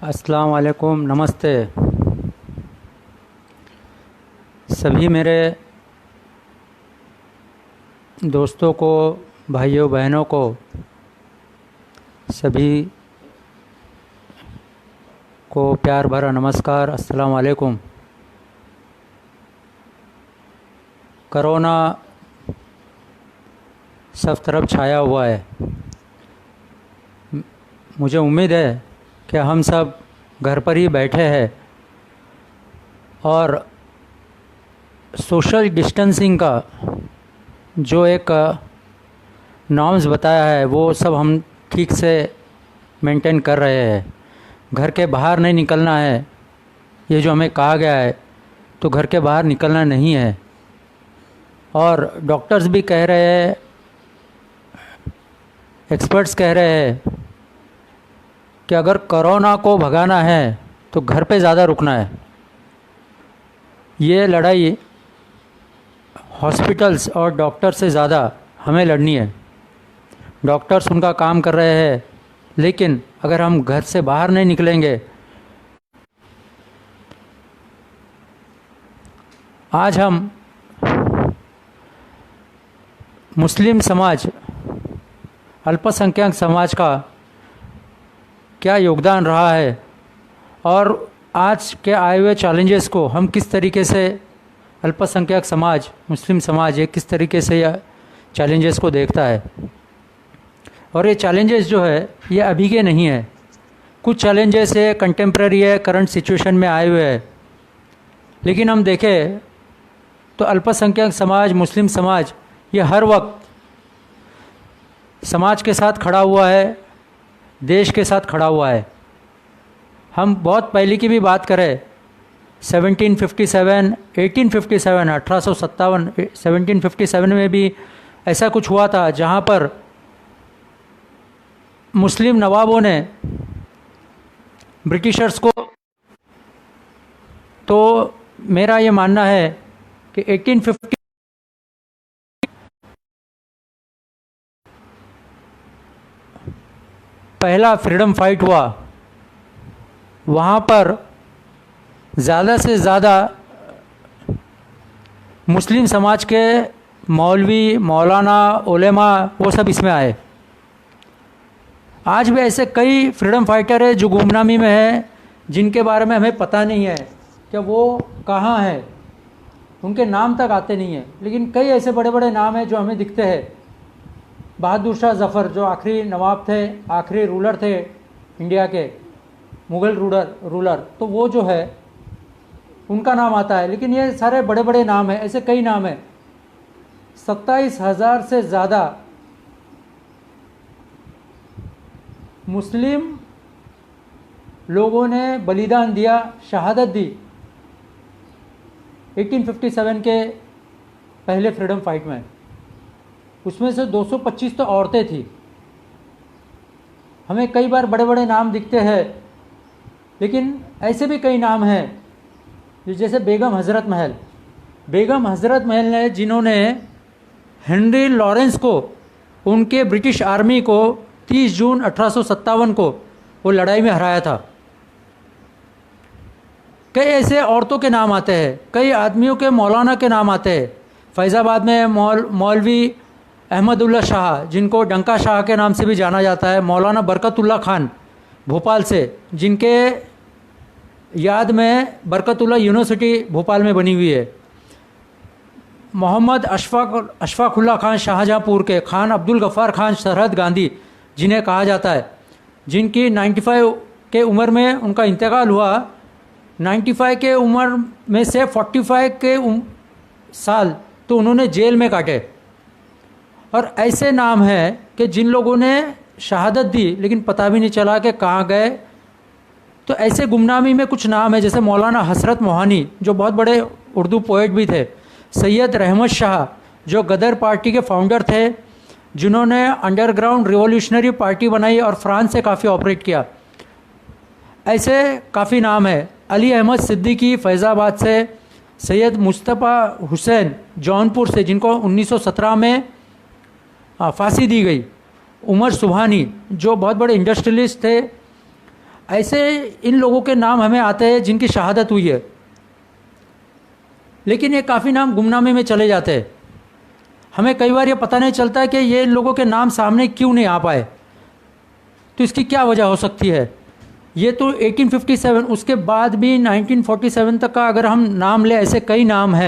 अस्सलाम वालेकुम, नमस्ते। सभी मेरे दोस्तों को, भाइयों बहनों को, सभी को प्यार भरा नमस्कार। अस्सलाम वालेकुम। कोरोना सब तरफ छाया हुआ है। मुझे उम्मीद है कि हम सब घर पर ही बैठे हैं और सोशल डिस्टेंसिंग का जो एक नॉर्म्स बताया है वो सब हम ठीक से मेंटेन कर रहे हैं। घर के बाहर नहीं निकलना है, ये जो हमें कहा गया है, तो घर के बाहर निकलना नहीं है। और डॉक्टर्स भी कह रहे हैं, एक्सपर्ट्स कह रहे हैं कि अगर कोरोना को भगाना है तो घर पे ज़्यादा रुकना है। ये लड़ाई हॉस्पिटल्स और डॉक्टर से ज़्यादा हमें लड़नी है। डॉक्टर्स उनका काम कर रहे हैं, लेकिन अगर हम घर से बाहर नहीं निकलेंगे। आज हम मुस्लिम समाज, अल्पसंख्यक समाज का क्या योगदान रहा है और आज के आए हुए चैलेंजेस को हम किस तरीके से, अल्पसंख्यक समाज, मुस्लिम समाज, ये किस तरीके से यह चैलेंजेस को देखता है। और ये चैलेंजेस जो है ये अभी के नहीं है। कुछ चैलेंजेस है कंटेम्प्रेरी है, करंट सिचुएशन में आए हुए हैं। लेकिन हम देखें तो अल्पसंख्यक समाज, मुस्लिम समाज, ये हर वक्त समाज के साथ खड़ा हुआ है, देश के साथ खड़ा हुआ है। हम बहुत पहले की भी बात करें, 1757, 1857, 1857, 1757 में भी ऐसा कुछ हुआ था जहाँ पर मुस्लिम नवाबों ने ब्रिटिशर्स को, तो मेरा ये मानना है कि 1850 पहला फ्रीडम फाइट हुआ, वहाँ पर ज़्यादा से ज़्यादा मुस्लिम समाज के मौलवी, मौलाना, उलेमा, वो सब इसमें आए। आज भी ऐसे कई फ्रीडम फाइटर है जो गुमनामी में हैं, जिनके बारे में हमें पता नहीं है कि वो कहाँ हैं, उनके नाम तक आते नहीं हैं। लेकिन कई ऐसे बड़े बड़े नाम हैं जो हमें दिखते हैं। बहादुर शाह ज़फ़र जो आखिरी नवाब थे, आखिरी रूलर थे इंडिया के, मुग़ल रूलर, तो वो जो है उनका नाम आता है। लेकिन ये सारे बड़े बड़े नाम हैं, ऐसे कई नाम हैं। 27,000 से ज़्यादा मुस्लिम लोगों ने बलिदान दिया, शहादत दी 1857 के पहले फ्रीडम फाइट में। उसमें से 225 तो औरतें थी। हमें कई बार बड़े बड़े नाम दिखते हैं, लेकिन ऐसे भी कई नाम हैं जैसे बेगम हज़रत महल। बेगम हज़रत महल ने, जिन्होंने हेनरी लॉरेंस को, उनके ब्रिटिश आर्मी को 30 जून 1857 को वो लड़ाई में हराया था। कई ऐसे औरतों के नाम आते हैं, कई आदमियों के मौलाना के नाम आते हैं। फैज़ाबाद में मौलवी अहमदुल्ला शाह, जिनको डंका शाह के नाम से भी जाना जाता है, मौलाना बरकतुल्ला खान भोपाल से, जिनके याद में बरकतुल्ला यूनिवर्सिटी भोपाल में बनी हुई है। मोहम्मद अशफाकुल्ला खान शाहजहाँपुर के, खान अब्दुल गफ़ार खान सरहद गांधी जिन्हें कहा जाता है, जिनकी 95 के उम्र में उनका इंतकाल हुआ। 95 के उम्र में से 45 के साल तो उन्होंने जेल में काटे। और ऐसे नाम हैं कि जिन लोगों ने शहादत दी लेकिन पता भी नहीं चला कि कहाँ गए। तो ऐसे गुमनामी में कुछ नाम है, जैसे मौलाना हसरत मोहानी जो बहुत बड़े उर्दू पोएट भी थे, सैयद रहमत शाह जो गदर पार्टी के फाउंडर थे, जिन्होंने अंडरग्राउंड रिवॉल्यूशनरी पार्टी बनाई और फ्रांस से काफ़ी ऑपरेट किया। ऐसे काफ़ी नाम है। अली अहमद सिद्दीकी फैज़ाबाद से, सैयद मुस्तफ़ा हुसैन जौनपुर से, जिनको 1917 में फांसी दी गई, उमर सुबहानी जो बहुत बड़े इंडस्ट्रियलिस्ट थे। ऐसे इन लोगों के नाम हमें आते हैं जिनकी शहादत हुई है, लेकिन ये काफ़ी नाम गुमनामे में चले जाते हैं। हमें कई बार ये पता नहीं चलता कि ये लोगों के नाम सामने क्यों नहीं आ पाए। तो इसकी क्या वजह हो सकती है? ये तो 1857, उसके बाद भी 1947 तक का अगर हम नाम ले, ऐसे कई नाम हैं।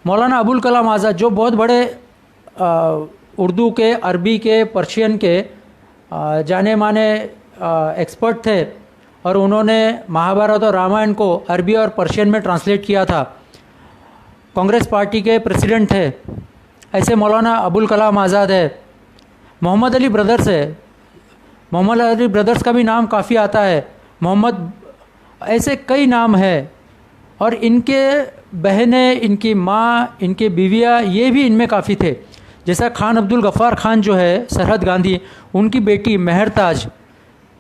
मौलाना अबुल कलाम आज़ाद जो बहुत बड़े उर्दू के, अरबी के, पर्शियन के जाने माने एक्सपर्ट थे, और उन्होंने महाभारत और रामायण को अरबी और पर्शियन में ट्रांसलेट किया था। कांग्रेस पार्टी के प्रेसिडेंट थे। ऐसे मौलाना अबुल कलाम आज़ाद है। मोहम्मद अली ब्रदर्स है, मोहम्मद अली ब्रदर्स का भी नाम काफ़ी आता है। मोहम्मद, ऐसे कई नाम हैं। और इनके बहनें, इनकी माँ, इनके बीवियाँ, ये भी इनमें काफ़ी थे। जैसा खान अब्दुल गफ़ार खान जो है, सरहद गांधी, उनकी बेटी मेहरताज,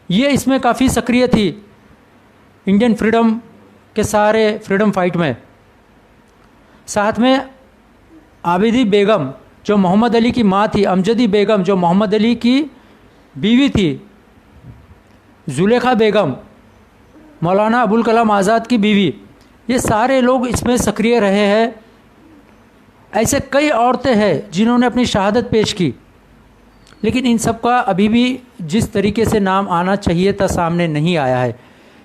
ये इसमें काफ़ी सक्रिय थी इंडियन फ्रीडम के सारे फ्रीडम फाइट में। साथ में आबिदी बेगम जो मोहम्मद अली की माँ थी, अमजदी बेगम जो मोहम्मद अली की बीवी थी, जुलेखा बेगम मौलाना अबुल कलाम आज़ाद की बीवी, ये सारे लोग इसमें सक्रिय रहे हैं। ऐसे कई औरतें हैं जिन्होंने अपनी शहादत पेश की, लेकिन इन सब का अभी भी जिस तरीके से नाम आना चाहिए था सामने नहीं आया है।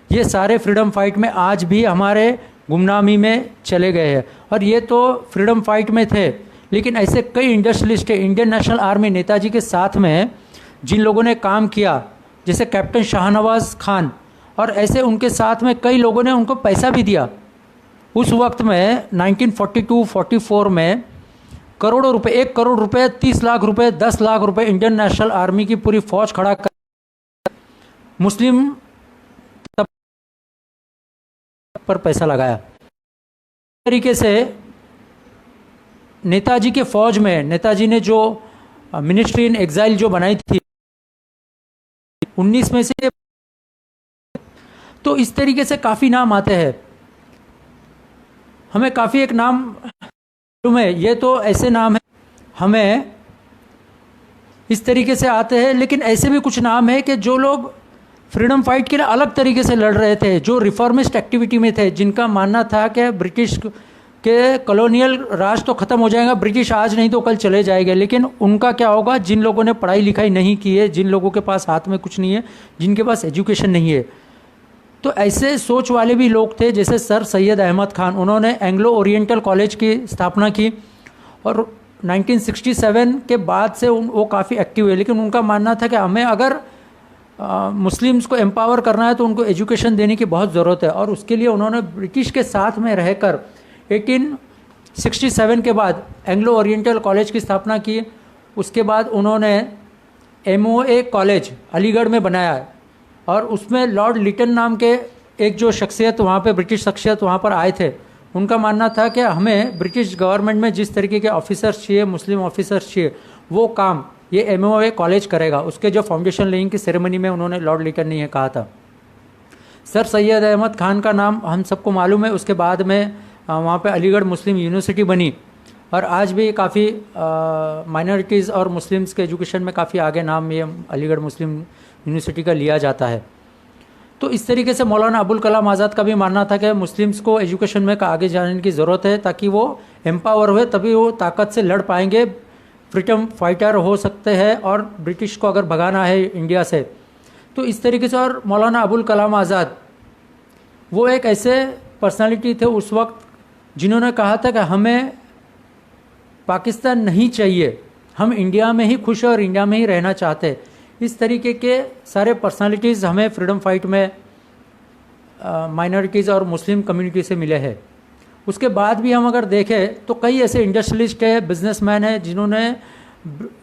ये सारे फ्रीडम फाइट में आज भी हमारे गुमनामी में चले गए हैं। और ये तो फ्रीडम फाइट में थे, लेकिन ऐसे कई industrialist, Indian national army Netaji के साथ में जिन लोगों ने काम किया, जैसे कैप्टन शाहनवाज खान, और ऐसे उनके साथ में कई लोगों ने उनको पैसा भी दिया। उस वक्त में 1942-44 में करोड़ों रुपए, 1 करोड़ रुपए, 30 लाख रुपए, 10 लाख रुपए इंडियन नेशनल आर्मी की पूरी फौज खड़ा कर मुस्लिम पर पैसा लगाया। तरीके से नेताजी के फौज में, नेताजी ने जो मिनिस्ट्री इन एग्जाइल जो बनाई थी 19 में से, तो इस तरीके से काफ़ी नाम आते हैं। हमें काफ़ी एक नाम मालूम है, ये तो ऐसे नाम है हमें इस तरीके से आते हैं, लेकिन ऐसे भी कुछ नाम है कि जो लोग फ्रीडम फाइट के लिए अलग तरीके से लड़ रहे थे, जो रिफॉर्मिस्ट एक्टिविटी में थे, जिनका मानना था कि ब्रिटिश के कॉलोनियल राज तो ख़त्म हो जाएगा, ब्रिटिश आज नहीं तो कल चले जाएंगे। लेकिन उनका क्या होगा? जिन लोगों ने पढ़ाई लिखाई नहीं की है, जिन लोगों के पास हाथ में कुछ नहीं है, जिनके पास एजुकेशन नहीं है, तो ऐसे सोच वाले भी लोग थे। जैसे सर सैयद अहमद खान, उन्होंने एंग्लो ओरिएंटल कॉलेज की स्थापना की, और 1967 के बाद से वो काफ़ी एक्टिव है। लेकिन उनका मानना था कि हमें अगर मुस्लिम्स को एम्पावर करना है तो उनको एजुकेशन देने की बहुत ज़रूरत है। और उसके लिए उन्होंने ब्रिटिश के साथ में रहकर 1867 के बाद एंग्लो ओरिएंटल कॉलेज की स्थापना की। उसके बाद उन्होंने MOA कॉलेज अलीगढ़ में बनाया, और उसमें लॉर्ड लिटन नाम के एक जो शख्सियत वहाँ पे, ब्रिटिश शख्सियत वहाँ पर आए थे। उनका मानना था कि हमें ब्रिटिश गवर्नमेंट में जिस तरीके के ऑफिसर्स चाहिए, मुस्लिम ऑफिसर्स चाहिए, वो काम ये MOA कॉलेज करेगा। उसके जो फाउंडेशन लेइंग की सेरेमनी में उन्होंने लॉर्ड लिटन ने यह कहा था। सर सैयद अहमद खान का नाम हम सबको मालूम है। उसके बाद में वहाँ पे अलीगढ़ मुस्लिम यूनिवर्सिटी बनी, और आज भी काफ़ी माइनॉरिटीज़ और मुस्लिम्स के एजुकेशन में काफ़ी आगे नाम ये अलीगढ़ मुस्लिम यूनिवर्सिटी का लिया जाता है। तो इस तरीके से मौलाना अबुल कलाम आज़ाद का भी मानना था कि मुस्लिम्स को एजुकेशन में आगे जाने की ज़रूरत है, ताकि वो एम्पावर हुए, तभी वो ताकत से लड़ पाएंगे, फ्रीडम फाइटर हो सकते हैं, और ब्रिटिश को अगर भगाना है इंडिया से। तो इस तरीके से, और मौलाना अबुल कलाम आज़ाद वो एक ऐसे पर्सनालिटी थे उस वक्त जिन्होंने कहा था कि हमें पाकिस्तान नहीं चाहिए, हम इंडिया में ही खुश और इंडिया में ही रहना चाहते। इस तरीके के सारे पर्सनालिटीज़ हमें फ्रीडम फाइट में माइनॉरिटीज़ और मुस्लिम कम्युनिटी से मिले हैं। उसके बाद भी हम अगर देखें तो कई ऐसे इंडस्ट्रियलिस्ट है, बिजनेसमैन है, जिन्होंने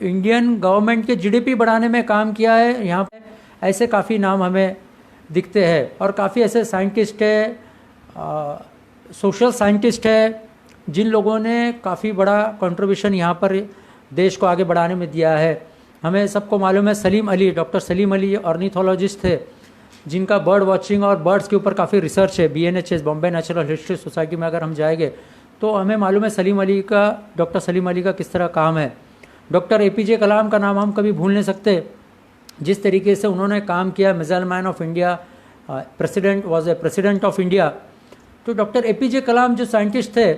इंडियन गवर्नमेंट के GDP बढ़ाने में काम किया है। यहाँ पे ऐसे काफ़ी नाम हमें दिखते हैं, और काफ़ी ऐसे साइंटिस्ट है, सोशल साइंटिस्ट है, जिन लोगों ने काफ़ी बड़ा कंट्रीब्यूशन यहाँ पर देश को आगे बढ़ाने में दिया है। हमें सबको मालूम है सलीम अली, डॉक्टर सलीम अली ऑर्निथोलॉजिस्ट थे, जिनका बर्ड वॉचिंग और बर्ड्स के ऊपर काफ़ी रिसर्च है। BNHS, Bombay natural history society में अगर हम जाएंगे तो हमें मालूम है डॉक्टर सलीम अली का किस तरह काम है। डॉक्टर APJ कलाम का नाम हम कभी भूल नहीं सकते। जिस तरीके से उन्होंने काम किया, missile man of India, president was a president of India. तो डॉक्टर एपीजे कलाम जो साइंटिस्ट थे,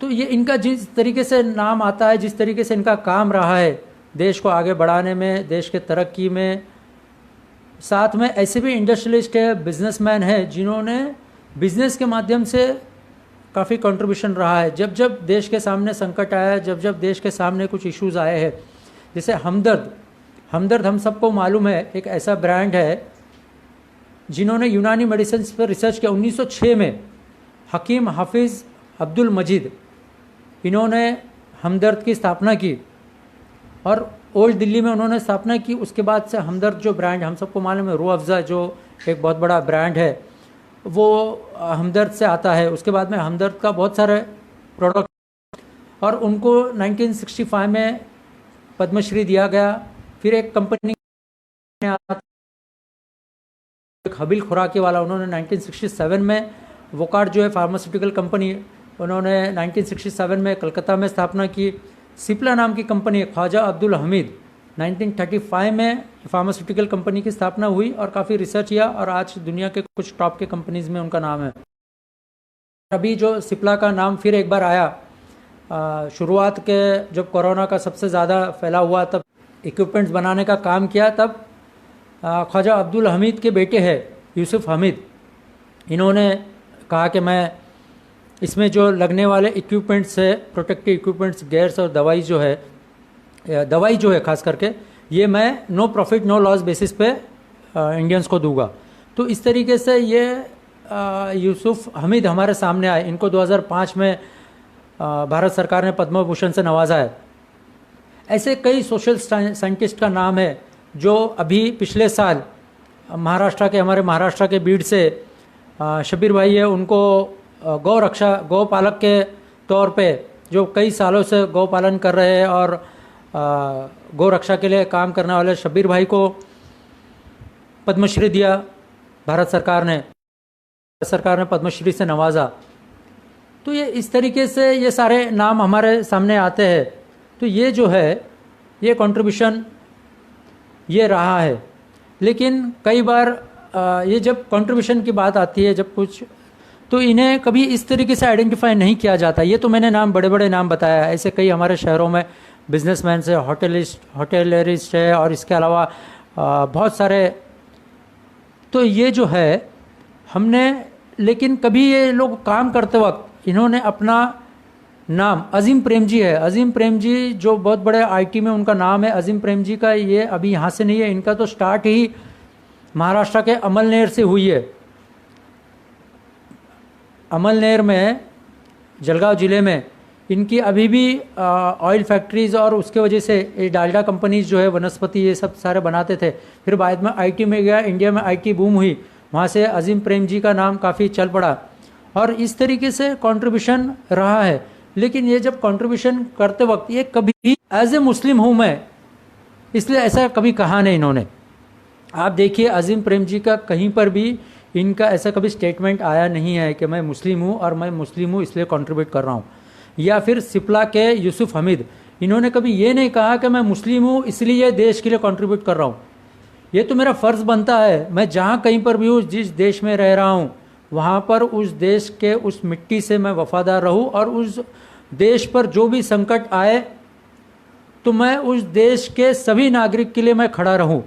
तो ये इनका जिस तरीके से नाम आता है, जिस तरीके से इनका काम रहा है देश को आगे बढ़ाने में, देश के तरक्की में, साथ में ऐसे भी इंडस्ट्रियलिस्ट है, बिजनेसमैन है जिन्होंने बिजनेस के माध्यम से काफ़ी कंट्रीब्यूशन रहा है। जब जब देश के सामने संकट आया, जब जब देश के सामने कुछ इश्यूज आए हैं, जैसे हमदर्द हम सबको मालूम है, एक ऐसा ब्रांड है जिन्होंने यूनानी मेडिसिन पर रिसर्च किया। 1906 में हकीम हाफिज़ अब्दुल मजीद, इन्होंने हमदर्द की स्थापना की और ओल्ड दिल्ली में उन्होंने स्थापना की। उसके बाद से हमदर्द जो ब्रांड हम सबको मालूम है, रूह अफ़ज़ा जो एक बहुत बड़ा ब्रांड है, वो हमदर्द से आता है। उसके बाद में हमदर्द का बहुत सारे प्रोडक्ट, और उनको 1965 में पद्मश्री दिया गया। फिर एक कंपनी एक हबील खुराकी वाला, उन्होंने 1967 में वोकार्ड जो है फार्मास्यूटिकल कंपनी, उन्होंने 1967 में कलकत्ता में स्थापना की। सिप्ला नाम की कंपनी ख्वाजा अब्दुल हमीद 1935 में फार्मास्यूटिकल कंपनी की स्थापना हुई और काफ़ी रिसर्च किया, और आज दुनिया के कुछ टॉप के कंपनीज़ में उनका नाम है। अभी जो सिप्ला का नाम फिर एक बार आया, शुरुआत के जब कोरोना का सबसे ज़्यादा फैला हुआ, तब इक्विपमेंट्स बनाने का काम किया। तब ख्वाजा अब्दुल हमीद के बेटे हैं यूसुफ हमीद, इन्होंने कहा कि मैं इसमें जो लगने वाले इक्विपमेंट्स है, प्रोटेक्टिव इक्विपमेंट्स, गेयर्स और दवाई जो है खास करके, ये मैं no profit no loss basis पे इंडियंस को दूंगा। तो इस तरीके से ये यूसुफ हमीद हमारे सामने आए। इनको 2005 में भारत सरकार ने पद्म भूषण से नवाजा है। ऐसे कई सोशल साइंटिस्ट का नाम है जो अभी पिछले साल हमारे महाराष्ट्र के बीड से शब्बीर भाई है, उनको गौ पालक के तौर पे जो कई सालों से गौ पालन कर रहे हैं और गौ रक्षा के लिए काम करने वाले शब्बीर भाई को पद्मश्री दिया भारत सरकार ने पद्मश्री से नवाजा। तो ये इस तरीके से ये सारे नाम हमारे सामने आते हैं। तो ये जो है ये कंट्रीब्यूशन ये रहा है। लेकिन कई बार ये जब कंट्रीब्यूशन की बात आती है, जब कुछ, तो इन्हें कभी इस तरीके से आइडेंटिफाई नहीं किया जाता। ये तो मैंने बड़े बड़े नाम बताया, ऐसे कई हमारे शहरों में बिजनेसमैन से होटलरिस्ट है, और इसके अलावा बहुत सारे। तो ये जो है हमने, लेकिन कभी ये लोग काम करते वक्त इन्होंने अपना नाम, अजीम प्रेम जी है, अजीम प्रेम जी जो बहुत बड़े आईटी में उनका नाम है, अजीम प्रेम जी का, ये अभी यहाँ से नहीं है, इनका तो स्टार्ट ही महाराष्ट्र के अमलनेर से हुई है। अमलनेर में, जलगांव ज़िले में इनकी अभी भी ऑयल फैक्ट्रीज़, और उसके वजह से ये डालडा कंपनीज जो है, वनस्पति, ये सब सारे बनाते थे। फिर बाद में आईटी में गया, इंडिया में आईटी बूम हुई, वहाँ से अजीम प्रेम जी का नाम काफ़ी चल पड़ा, और इस तरीके से कंट्रीब्यूशन रहा है। लेकिन ये जब कंट्रीब्यूशन करते वक्त ये कभी एज ए मुस्लिम हूँ मैं, इसलिए ऐसा कभी कहा नहीं इन्होंने। आप देखिए अजीम प्रेम जी का कहीं पर भी इनका ऐसा कभी स्टेटमेंट आया नहीं है कि मैं मुस्लिम हूँ और मैं मुस्लिम हूँ इसलिए कंट्रीब्यूट कर रहा हूँ। या फिर सिप्ला के यूसुफ हमीद, इन्होंने कभी ये नहीं कहा कि मैं मुस्लिम हूँ इसलिए देश के लिए कंट्रीब्यूट कर रहा हूँ। ये तो मेरा फ़र्ज़ बनता है, मैं जहाँ कहीं पर भी हूँ, जिस देश में रह रहा हूँ, वहाँ पर उस देश के उस मिट्टी से मैं वफ़ादार रहूँ, और उस देश पर जो भी संकट आए तो मैं उस देश के सभी नागरिक के लिए मैं खड़ा रहूँ।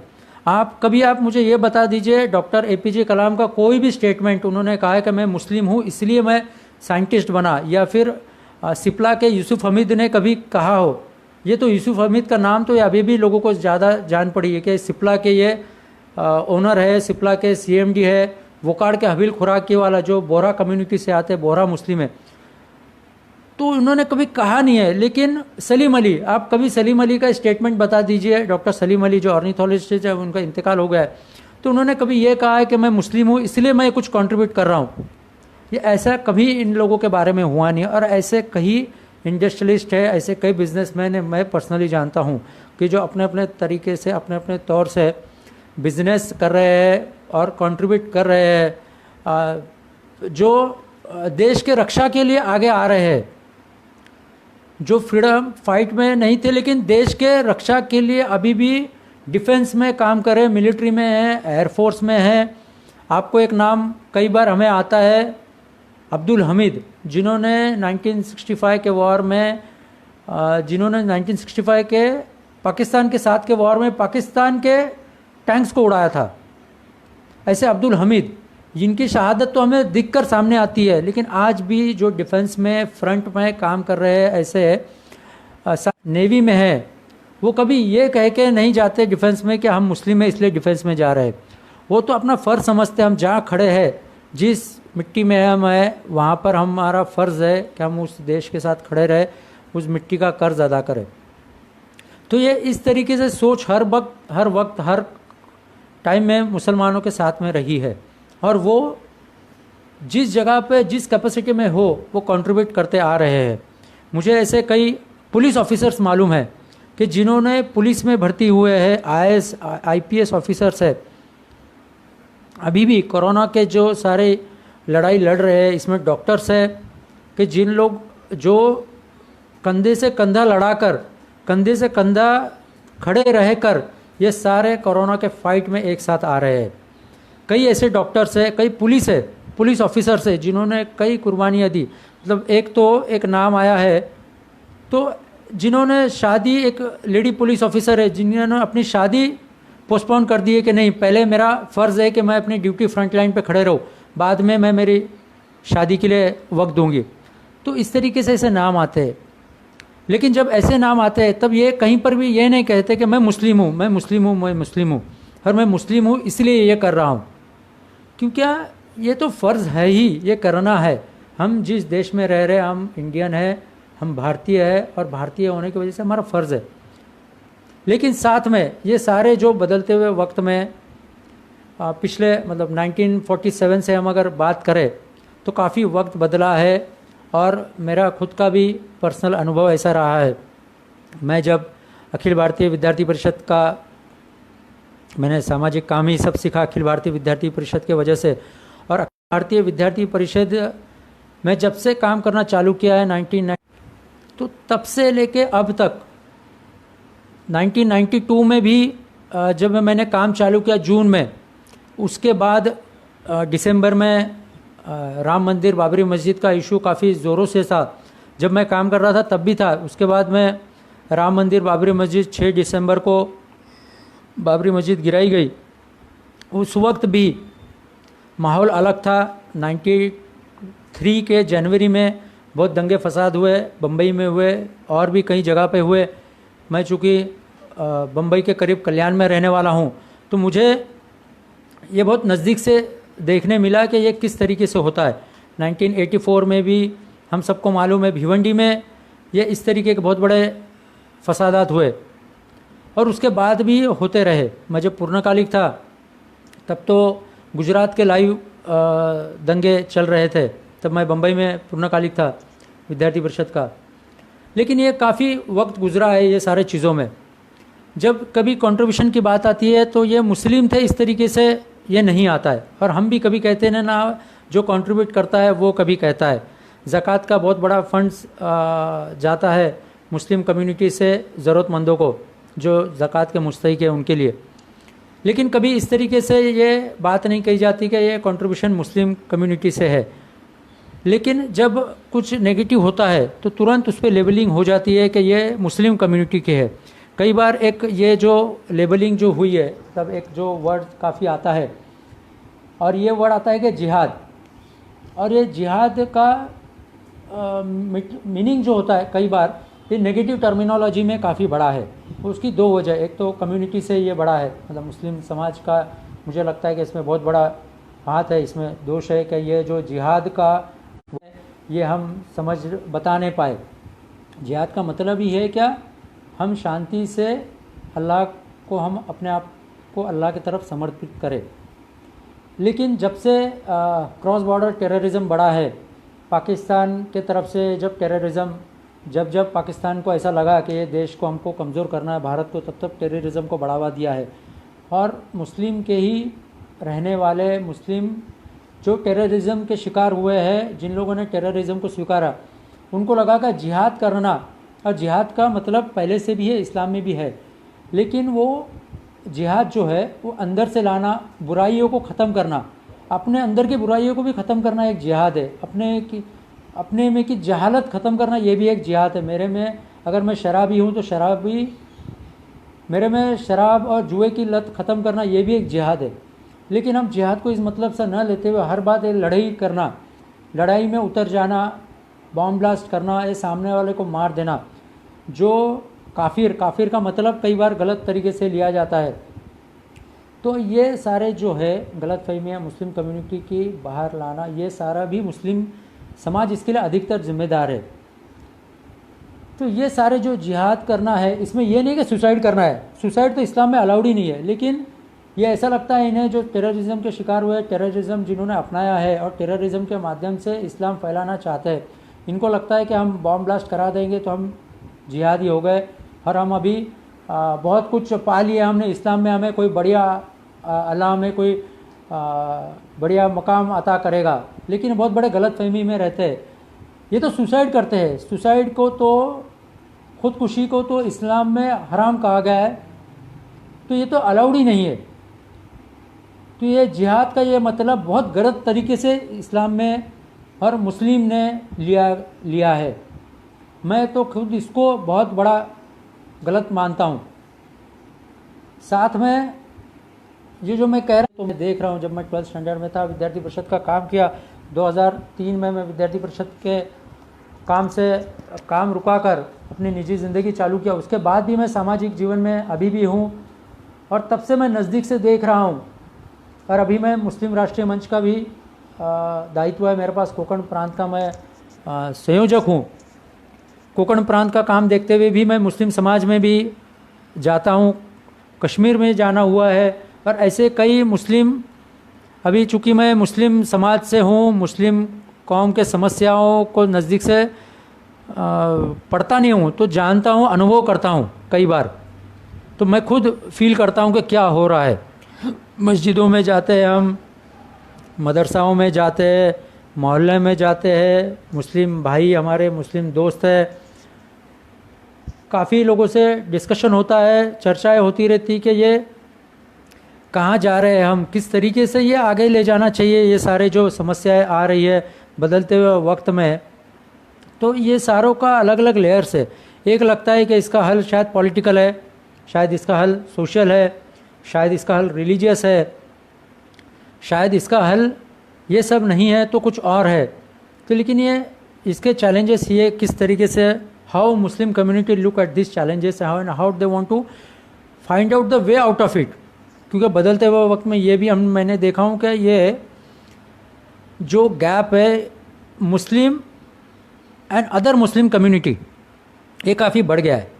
आप मुझे ये बता दीजिए, डॉक्टर एपीजे कलाम का कोई भी स्टेटमेंट उन्होंने कहा है कि मैं मुस्लिम हूँ इसलिए मैं साइंटिस्ट बना, या फिर सिप्ला के यूसुफ हमीद ने कभी कहा हो। ये तो यूसुफ हमीद का नाम तो ये अभी भी लोगों को ज़्यादा जान पड़ी है कि सिप्ला के ये ओनर है, सिप्ला के सीएमडी है, वोकार्ड के हबील खुराकी वाला जो बोहरा कम्युनिटी से आते हैं, बोहरा मुस्लिम है, तो उन्होंने कभी कहा नहीं है। लेकिन सलीम अली, आप कभी सलीम अली का स्टेटमेंट बता दीजिए, डॉक्टर सलीम अली जो ऑर्निथोलॉजिस्ट है, जब उनका इंतकाल हो गया है, तो उन्होंने कभी ये कहा है कि मैं मुस्लिम हूँ इसलिए मैं कुछ कंट्रीब्यूट कर रहा हूँ। ये ऐसा कभी इन लोगों के बारे में हुआ नहीं। और ऐसे कई इंडस्ट्रियलिस्ट है, ऐसे कई बिजनेसमैन है, मैं पर्सनली जानता हूँ कि जो अपने अपने तरीके से, अपने अपने तौर से बिजनेस कर रहे हैं और कंट्रीब्यूट कर रहे हैं, जो देश के रक्षा के लिए आगे आ रहे हैं, जो फ्रीडम फाइट में नहीं थे लेकिन देश के रक्षा के लिए अभी भी डिफेंस में काम करे, मिलिट्री में है, एयरफोर्स में है। आपको एक नाम कई बार हमें आता है, अब्दुल हमीद, जिन्होंने 1965 के वॉर में जिन्होंने 1965 के पाकिस्तान के साथ के वॉर में पाकिस्तान के टैंक्स को उड़ाया था। ऐसे अब्दुल हमीद, जिनकी शहादत तो हमें दिखकर सामने आती है, लेकिन आज भी जो डिफेंस में फ्रंट में काम कर रहे हैं, ऐसे नेवी में है, वो कभी ये कह के नहीं जाते डिफेंस में कि हम मुस्लिम हैं इसलिए डिफेंस में जा रहे हैं। वो तो अपना फ़र्ज़ समझते हैं। हम जहाँ खड़े हैं, जिस मिट्टी में हम है, वहाँ पर हमारा फ़र्ज़ है कि हम उस देश के साथ खड़े रहे, उस मिट्टी का कर्ज अदा करें। तो ये इस तरीके से सोच हर वक्त हर टाइम में मुसलमानों के साथ में रही है, और वो जिस जगह पे जिस कैपेसिटी में हो वो कंट्रीब्यूट करते आ रहे हैं। मुझे ऐसे कई पुलिस ऑफिसर्स मालूम है कि जिन्होंने पुलिस में भर्ती हुए हैं, IAS IPS ऑफिसर्स है, अभी भी कोरोना के जो सारे लड़ाई लड़ रहे हैं, इसमें डॉक्टर्स है कि जिन लोग जो कंधे से कंधा लड़ाकर, कंधे से कंधा खड़े रहकर ये सारे कोरोना के फाइट में एक साथ आ रहे हैं। कई ऐसे डॉक्टर्स है, कई पुलिस ऑफिसर्स है जिन्होंने कई कुर्बानियाँ दी। मतलब एक नाम आया है, तो जिन्होंने शादी, एक लेडी पुलिस ऑफिसर है जिन्होंने अपनी शादी पोस्टपोन कर दी है कि नहीं, पहले मेरा फ़र्ज़ है कि मैं अपनी ड्यूटी फ्रंट लाइन पे खड़े रहूँ, बाद में मैं मेरी शादी के लिए वक्त दूंगी। तो इस तरीके से ऐसे नाम आते हैं। लेकिन जब ऐसे नाम आते हैं तब ये कहीं पर भी ये नहीं कहते कि मैं मुस्लिम हूँ, मैं मुस्लिम हूँ, मैं मुस्लिम हूँ, और मैं मुस्लिम हूँ इसलिए ये कर रहा हूँ। क्योंकि ये तो फ़र्ज़ है ही, ये करना है। हम जिस देश में रह रहे हैं, हम इंडियन है, हम भारतीय है, और भारतीय होने की वजह से हमारा फ़र्ज़ है। लेकिन साथ में ये सारे जो बदलते हुए वक्त में पिछले मतलब 1947 से हम अगर बात करें तो काफ़ी वक्त बदला है, और मेरा खुद का भी पर्सनल अनुभव ऐसा रहा है। मैं जब अखिल भारतीय विद्यार्थी परिषद का, मैंने सामाजिक काम ही सब सीखा अखिल भारतीय विद्यार्थी परिषद के वजह से, और अखिल भारतीय विद्यार्थी परिषद में जब से काम करना चालू किया है 1990, तो तब से लेके अब तक 1992 में भी जब मैंने काम चालू किया जून में, उसके बाद दिसंबर में राम मंदिर बाबरी मस्जिद का इशू काफ़ी ज़ोरों से था। जब मैं काम कर रहा था तब भी था। उसके बाद में राम मंदिर बाबरी मस्जिद 6 दिसंबर को बाबरी मस्जिद गिराई गई। उस वक्त भी माहौल अलग था। 93 के जनवरी में बहुत दंगे फसाद हुए, बम्बई में हुए और भी कई जगह पे हुए। मैं चूँकि बम्बई के करीब कल्याण में रहने वाला हूँ, तो मुझे ये बहुत नज़दीक से देखने मिला कि ये किस तरीके से होता है। 1984 में भी हम सबको मालूम है, भिवंडी में ये इस तरीके के बहुत बड़े फसादात हुए, और उसके बाद भी होते रहे। मैं जब पूर्णकालिक था तब तो गुजरात के लाइव दंगे चल रहे थे, तब मैं बम्बई में पूर्णकालिक था विद्यार्थी परिषद का। लेकिन ये काफ़ी वक्त गुजरा है ये सारे चीज़ों में। जब कभी कंट्रीब्यूशन की बात आती है तो ये मुस्लिम थे इस तरीके से ये नहीं आता है, और हम भी कभी कहते हैं ना, जो कंट्रीब्यूट करता है वो कभी कहता है। ज़कात का बहुत बड़ा फंड्स जाता है मुस्लिम कम्युनिटी से ज़रूरतमंदों को, जो ज़कात के मुस्तहिक है उनके लिए। लेकिन कभी इस तरीके से ये बात नहीं कही जाती कि ये कंट्रीब्यूशन मुस्लिम कम्युनिटी से है। लेकिन जब कुछ नेगेटिव होता है तो तुरंत उस पर लेबलिंग हो जाती है कि ये मुस्लिम कम्युनिटी के है। कई बार एक ये जो लेबलिंग जो हुई है, तब एक जो वर्ड काफ़ी आता है, और ये वर्ड आता है कि जिहाद। और ये जिहाद का मीनिंग जो होता है कई बार ये नेगेटिव टर्मिनोलॉजी में काफ़ी बड़ा है। उसकी दो वजह, एक तो कम्युनिटी से ये बड़ा है, मतलब मुस्लिम समाज का मुझे लगता है कि इसमें बहुत बड़ा हाथ है, इसमें दोष है कि ये जो जिहाद का ये हम समझ बता नहीं पाए। जिहाद का मतलब ही है क्या, हम शांति से अल्लाह को, हम अपने आप को अल्लाह की तरफ समर्पित करें। लेकिन जब से क्रॉस बॉर्डर टेररिज्म बढ़ा है पाकिस्तान के तरफ से, जब टेररिज्म जब पाकिस्तान को ऐसा लगा कि ये देश को हमको कमज़ोर करना है, भारत को, तब टेररिज्म को बढ़ावा दिया है। और मुस्लिम के ही रहने वाले मुस्लिम जो टेररिज्म के शिकार हुए हैं, जिन लोगों ने टेररिज्म को स्वीकारा, उनको लगा कि जिहाद करना, और जिहाद का मतलब पहले से भी है, इस्लाम में भी है, लेकिन वो जिहाद जो है वो अंदर से लाना, बुराइयों को ख़त्म करना, अपने अंदर की बुराइयों को भी ख़त्म करना एक जिहाद है। अपने में की जहालत ख़त्म करना ये भी एक जिहाद है। मेरे में अगर मैं शराबी हूँ तो मेरे में शराब और जुए की लत ख़त्म करना ये भी एक जिहाद है। लेकिन हम जिहाद को इस मतलब से न लेते हुए हर बात एक लड़ाई करना, लड़ाई में उतर जाना, बॉम्ब ब्लास्ट करना, ये सामने वाले को मार देना, जो काफिर का मतलब कई बार गलत तरीके से लिया जाता है। तो ये सारे जो है गलत फहमियाँ मुस्लिम कम्युनिटी की बाहर लाना, ये सारा भी मुस्लिम समाज इसके लिए अधिकतर जिम्मेदार है। तो ये सारे जो जिहाद करना है, इसमें ये नहीं कि सुसाइड करना है, सुसाइड तो इस्लाम में अलाउड ही नहीं है। लेकिन ये ऐसा लगता है इन्हें, जो टेररिज्म के शिकार हुए, टेररिज्म जिन्होंने अपनाया है और टेररिज्म के माध्यम से इस्लाम फैलाना चाहते हैं, इनको लगता है कि हम बॉम्ब ब्लास्ट करा देंगे तो हम जिहादी हो गए और हम अभी बहुत कुछ पा लिया हमने इस्लाम में, हमें कोई बढ़िया अल्लाह में कोई बढ़िया मकाम अता करेगा। लेकिन बहुत बड़े गलत फहमी में रहते हैं। ये तो सुसाइड करते हैं। सुसाइड को तो, ख़ुदकुशी को तो इस्लाम में हराम कहा गया है, तो ये तो अलाउड ही नहीं है। तो ये जिहाद का ये मतलब बहुत गलत तरीके से इस्लाम में और मुस्लिम ने लिया है। मैं तो खुद इसको बहुत बड़ा गलत मानता हूँ। साथ में ये जो मैं कह रहा हूँ, तो मैं देख रहा हूँ, जब मैं 12th स्टैंडर्ड में था, विद्यार्थी परिषद का काम किया। 2003 में मैं विद्यार्थी परिषद के काम रुकाकर अपनी निजी ज़िंदगी चालू किया। उसके बाद भी मैं सामाजिक जीवन में अभी भी हूँ और तब से मैं नज़दीक से देख रहा हूँ। और अभी मैं मुस्लिम राष्ट्रीय मंच का भी दायित्व है मेरे पास। कोंकण प्रांत का मैं संयोजक हूँ। कोंकण प्रांत का काम देखते हुए भी मैं मुस्लिम समाज में भी जाता हूँ, कश्मीर में जाना हुआ है। और ऐसे कई मुस्लिम, अभी चूँकि मैं मुस्लिम समाज से हूँ, मुस्लिम कौम के समस्याओं को नज़दीक से पढ़ता नहीं हूँ, तो जानता हूँ, अनुभव करता हूँ कई बार। तो मैं खुद फील करता हूँ कि क्या हो रहा है। मस्जिदों में जाते हैं हम, मदरसाओं में जाते हैं, मोहल्ले में जाते हैं, मुस्लिम भाई हमारे, मुस्लिम दोस्त हैं, काफ़ी लोगों से डिस्कशन होता है, चर्चाएं होती रहती कि ये कहाँ जा रहे हैं हम, किस तरीके से ये आगे ले जाना चाहिए, ये सारे जो समस्याएं आ रही है बदलते हुए वक्त में। तो ये सारों का अलग अलग लेयर्स है। एक लगता है कि इसका हल शायद पॉलिटिकल है, शायद इसका हल सोशल है, शायद इसका हल रिलीजियस है, शायद इसका हल ये सब नहीं है तो कुछ और है। तो लेकिन ये इसके चैलेंजेस, ये किस तरीके से, how Muslim community look at this challenges, how they want to find out the way out of it. क्योंकि बदलते हुए वक्त में ये भी मैंने देखा हूँ कि ये जो गैप है Muslim and other Muslim community, ये काफ़ी बढ़ गया है।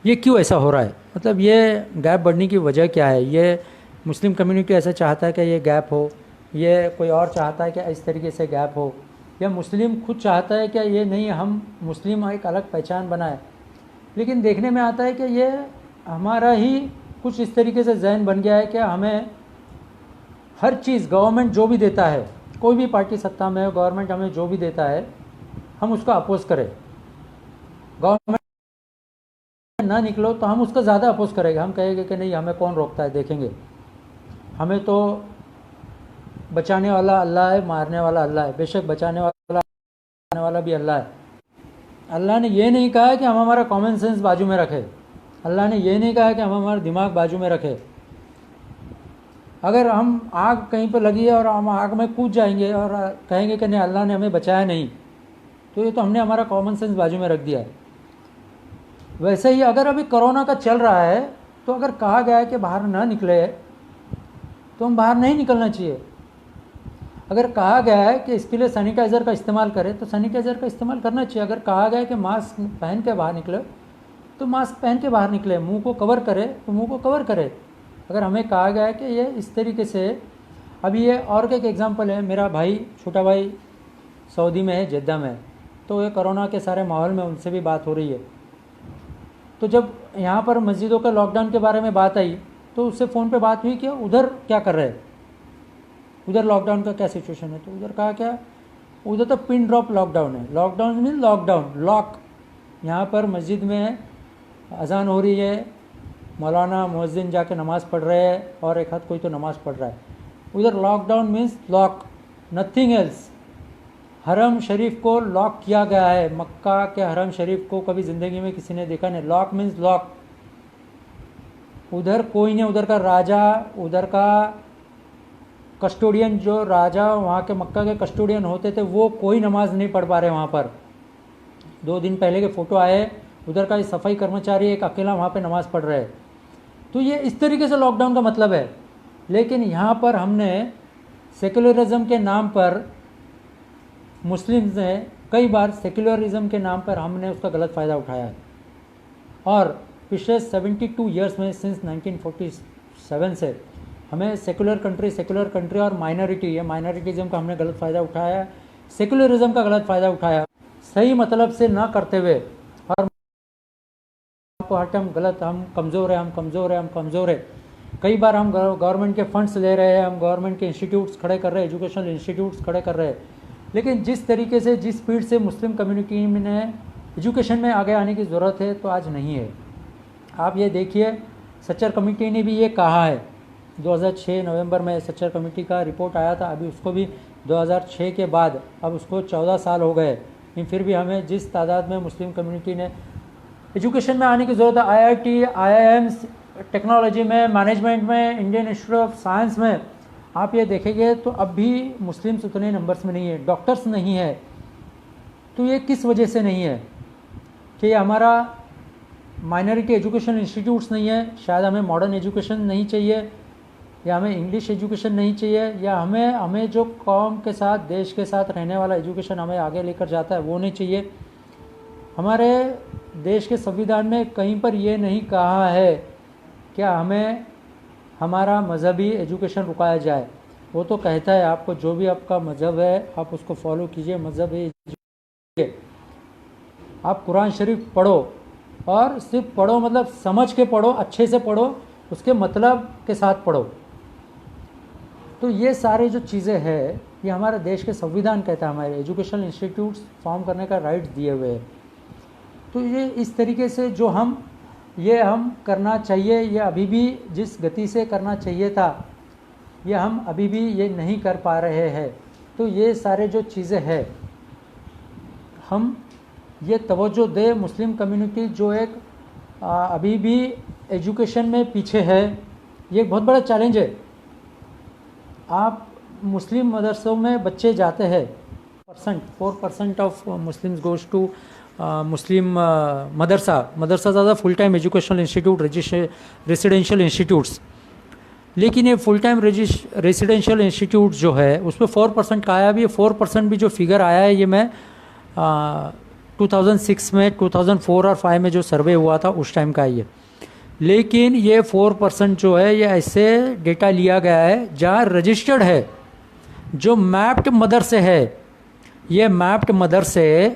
ये क्यों ऐसा हो रहा है, मतलब ये गैप बढ़ने की वजह क्या है? ये मुस्लिम कम्युनिटी ऐसा चाहता है कि ये गैप हो, ये कोई और चाहता है कि इस तरीके से गैप हो, या मुस्लिम खुद चाहता है कि ये नहीं, हम मुस्लिम एक अलग पहचान बनाए। लेकिन देखने में आता है कि ये हमारा ही कुछ इस तरीके से जहन बन गया है कि हमें हर चीज़, गवर्नमेंट जो भी देता है, कोई भी पार्टी सत्ता में हो, गवर्नमेंट हमें जो भी देता है हम उसका अपोज करें। गवर्नमेंट ना निकलो तो हम उसका ज़्यादा अपोज करेंगे। हम कहेंगे कि नहीं, हमें कौन रोकता है, देखेंगे, हमें तो बचाने वाला अल्लाह है, मारने वाला अल्लाह है। बेशक बचाने वाला भी अल्लाह है। अल्लाह ने ये नहीं कहा है कि हम हमारा कॉमन सेंस बाजू में रखें। अल्लाह ने ये नहीं कहा है कि हम हमारा दिमाग बाजू में रखें। अगर हम आग कहीं पर लगी है और हम आग में कूद जाएंगे और कहेंगे कि नहीं, अल्लाह ने हमें बचाया नहीं, तो ये तो हमने हमारा कॉमन सेंस बाजू में रख दिया है। वैसे ही अगर अभी कोरोना का चल रहा है, तो अगर कहा गया है कि बाहर ना निकले, तो हम बाहर नहीं निकलना चाहिए। अगर कहा गया है कि इसके लिए सैनिटाइज़र का इस्तेमाल करें, तो सैनिटाइज़र का इस्तेमाल करना चाहिए। अगर कहा गया है कि मास्क पहन के बाहर निकले, तो मास्क पहन के बाहर निकले। मुंह को कवर करे तो मुंह को कवर करे। अगर हमें कहा गया है कि ये इस तरीके से, अभी ये और एक एग्जांपल है, मेरा भाई, छोटा भाई सऊदी में है, जेद्दा में, तो ये कोरोना के सारे माहौल में उनसे भी बात हो रही है। तो जब यहाँ पर मस्जिदों के लॉकडाउन के बारे में बात आई, तो उससे फ़ोन पे बात हुई कि उधर क्या कर रहे हैं, उधर लॉकडाउन का क्या सिचुएशन है। तो उधर कहा क्या, उधर तो पिन ड्रॉप लॉकडाउन है। Lockdown mean lockdown, lock. यहाँ पर मस्जिद में अजान हो रही है, मौलाना मुअज्जिन जाके नमाज़ पढ़ रहे हैं और एक हाथ कोई तो नमाज़ पढ़ रहा है। उधर lockdown means lock, nothing else. हरम शरीफ को लॉक किया गया है। मक्का के हरम शरीफ को कभी ज़िंदगी में किसी ने देखा नहीं। Lock means lock. उधर कोई नहीं, उधर का राजा, उधर का कस्टोडियन, जो राजा वहाँ के मक्का के कस्टोडियन होते थे, वो कोई नमाज नहीं पढ़ पा रहे वहाँ पर। 2 दिन पहले के फ़ोटो आए, उधर का सफाई कर्मचारी एक अकेला वहाँ पे नमाज़ पढ़ रहे हैं। तो ये इस तरीके से लॉकडाउन का मतलब है। लेकिन यहाँ पर हमने सेक्युलरिज्म के नाम पर, मुस्लिम्स ने कई बार सेक्युलरिज्म के नाम पर हमने उसका गलत फ़ायदा उठाया है। और पिछले 72 ईयर्स में, सिंस 1947 से हमें सेक्युलर कंट्री और माइनॉरिटी, ये माइनॉरिटिज़म का हमने गलत फ़ायदा उठाया है, सेक्युलरिज्म का गलत फ़ायदा उठाया, सही मतलब से ना करते हुए। और हर टाइम गलत, हम कमज़ोर है। कई बार हम गवर्नमेंट के फंड्स ले रहे हैं, हम गवर्नमेंट के इंस्टीट्यूट्स खड़े कर रहे हैं, एजुकेशनल इंस्टीट्यूट्स खड़े कर रहे हैं। लेकिन जिस तरीके से, जिस स्पीड से मुस्लिम कम्युनिटी ने एजुकेशन में आगे आने की ज़रूरत है, तो आज नहीं है। आप ये देखिए, सच्चर कमेटी ने भी ये कहा है। 2006 नवंबर में सच्चर कमेटी का रिपोर्ट आया था। अभी उसको भी 2006 के बाद अब उसको 14 साल हो गए, लेकिन फिर भी हमें जिस तादाद में मुस्लिम कम्युनिटी ने एजुकेशन में आने की ज़रूरत है, IIT, IIMs, टेक्नोलॉजी में, मैनेजमेंट में, इंडियन इंस्टीट्यूट ऑफ साइंस में, आप ये देखेंगे तो अब भी मुस्लिम्स उतने नंबर्स में नहीं है, डॉक्टर्स नहीं है। तो ये किस वजह से नहीं है? कि हमारा माइनॉरिटी एजुकेशन इंस्टीट्यूट्स नहीं है, शायद हमें मॉडर्न एजुकेशन नहीं चाहिए, या हमें इंग्लिश एजुकेशन नहीं चाहिए, या हमें जो कौम के साथ, देश के साथ रहने वाला एजुकेशन हमें आगे लेकर जाता है वो नहीं चाहिए। हमारे देश के संविधान में कहीं पर ये नहीं कहा है कि हमें हमारा मज़हबी एजुकेशन रुकाया जाए। वो तो कहता है आपको जो भी आपका मज़हब है आप उसको फॉलो कीजिए, मज़हब है। आप कुरान शरीफ पढ़ो, और सिर्फ पढ़ो मतलब समझ के पढ़ो, अच्छे से पढ़ो, उसके मतलब के साथ पढ़ो। तो ये सारे जो चीज़ें हैं, ये हमारे देश के संविधान कहता है, हमारे एजुकेशनल इंस्टीट्यूट्स फॉर्म करने का राइट दिए हुए हैं। तो ये इस तरीके से जो हम करना चाहिए, ये अभी भी जिस गति से करना चाहिए था, ये हम अभी भी ये नहीं कर पा रहे हैं। तो ये सारे जो चीज़ें हैं, हम ये तवज्जो दे। मुस्लिम कम्युनिटी जो एक अभी भी एजुकेशन में पीछे है, ये एक बहुत बड़ा चैलेंज है। आप मुस्लिम मदरसों में बच्चे जाते हैं, 4% ऑफ मुस्लिम्स गोज़ टू मुस्लिम मदरसा ज़्यादा full time educational institute, residential institutes. लेकिन ये फुल टाइम रेसिडेंशियल इंस्टीट्यूट जो है उसमें 4% का आया। भी 4% भी जो फिगर आया है, ये मैं 2006 में, 2004 और 5 में जो सर्वे हुआ था उस टाइम का है ये। लेकिन ये 4% जो है, ये ऐसे डेटा लिया गया है जहाँ रजिस्टर्ड है, जो मैप्ड मदरसे है, ये मैप्ड मदरसे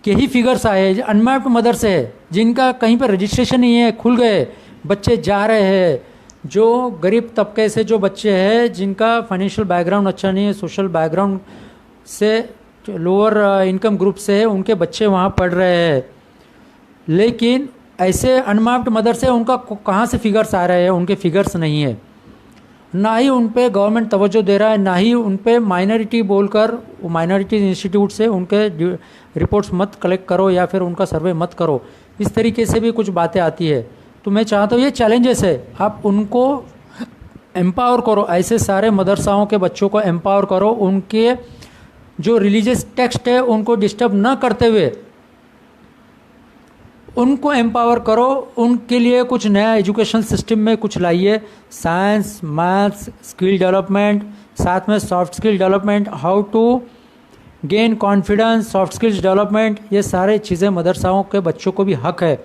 के ही फिगर्स आए। अनमैप्ड मदरसे है जिनका कहीं पर रजिस्ट्रेशन नहीं है, खुल गए, बच्चे जा रहे हैं। जो गरीब तबके से जो बच्चे हैं, जिनका फाइनेंशियल बैकग्राउंड अच्छा नहीं है, सोशल बैकग्राउंड से, लोअर इनकम ग्रुप से है, उनके बच्चे वहाँ पढ़ रहे हैं। लेकिन ऐसे अनमैप्ड मदरसे, उनका कहाँ से फिगर्स आ रहे हैं? उनके फिगर्स नहीं है। ना ही उन पे गवर्नमेंट तवज्जो दे रहा है, ना ही उन पे माइनॉरिटी बोलकर, माइनॉरिटी इंस्टीट्यूट से उनके रिपोर्ट्स मत कलेक्ट करो या फिर उनका सर्वे मत करो, इस तरीके से भी कुछ बातें आती है। तो मैं चाहता हूँ ये चैलेंजेस है, आप उनको एम्पावर करो, ऐसे सारे मदरसाओं के बच्चों को एम्पावर करो, उनके जो रिलीजियस टेक्स्ट है उनको डिस्टर्ब ना करते हुए उनको एम्पावर करो। उनके लिए कुछ नया एजुकेशन सिस्टम में कुछ लाइए, साइंस, मैथ्स, स्किल डेवलपमेंट, साथ में soft skill development, how to gain confidence, soft skills development. ये सारे चीज़ें मदरसाओं के बच्चों को भी हक है,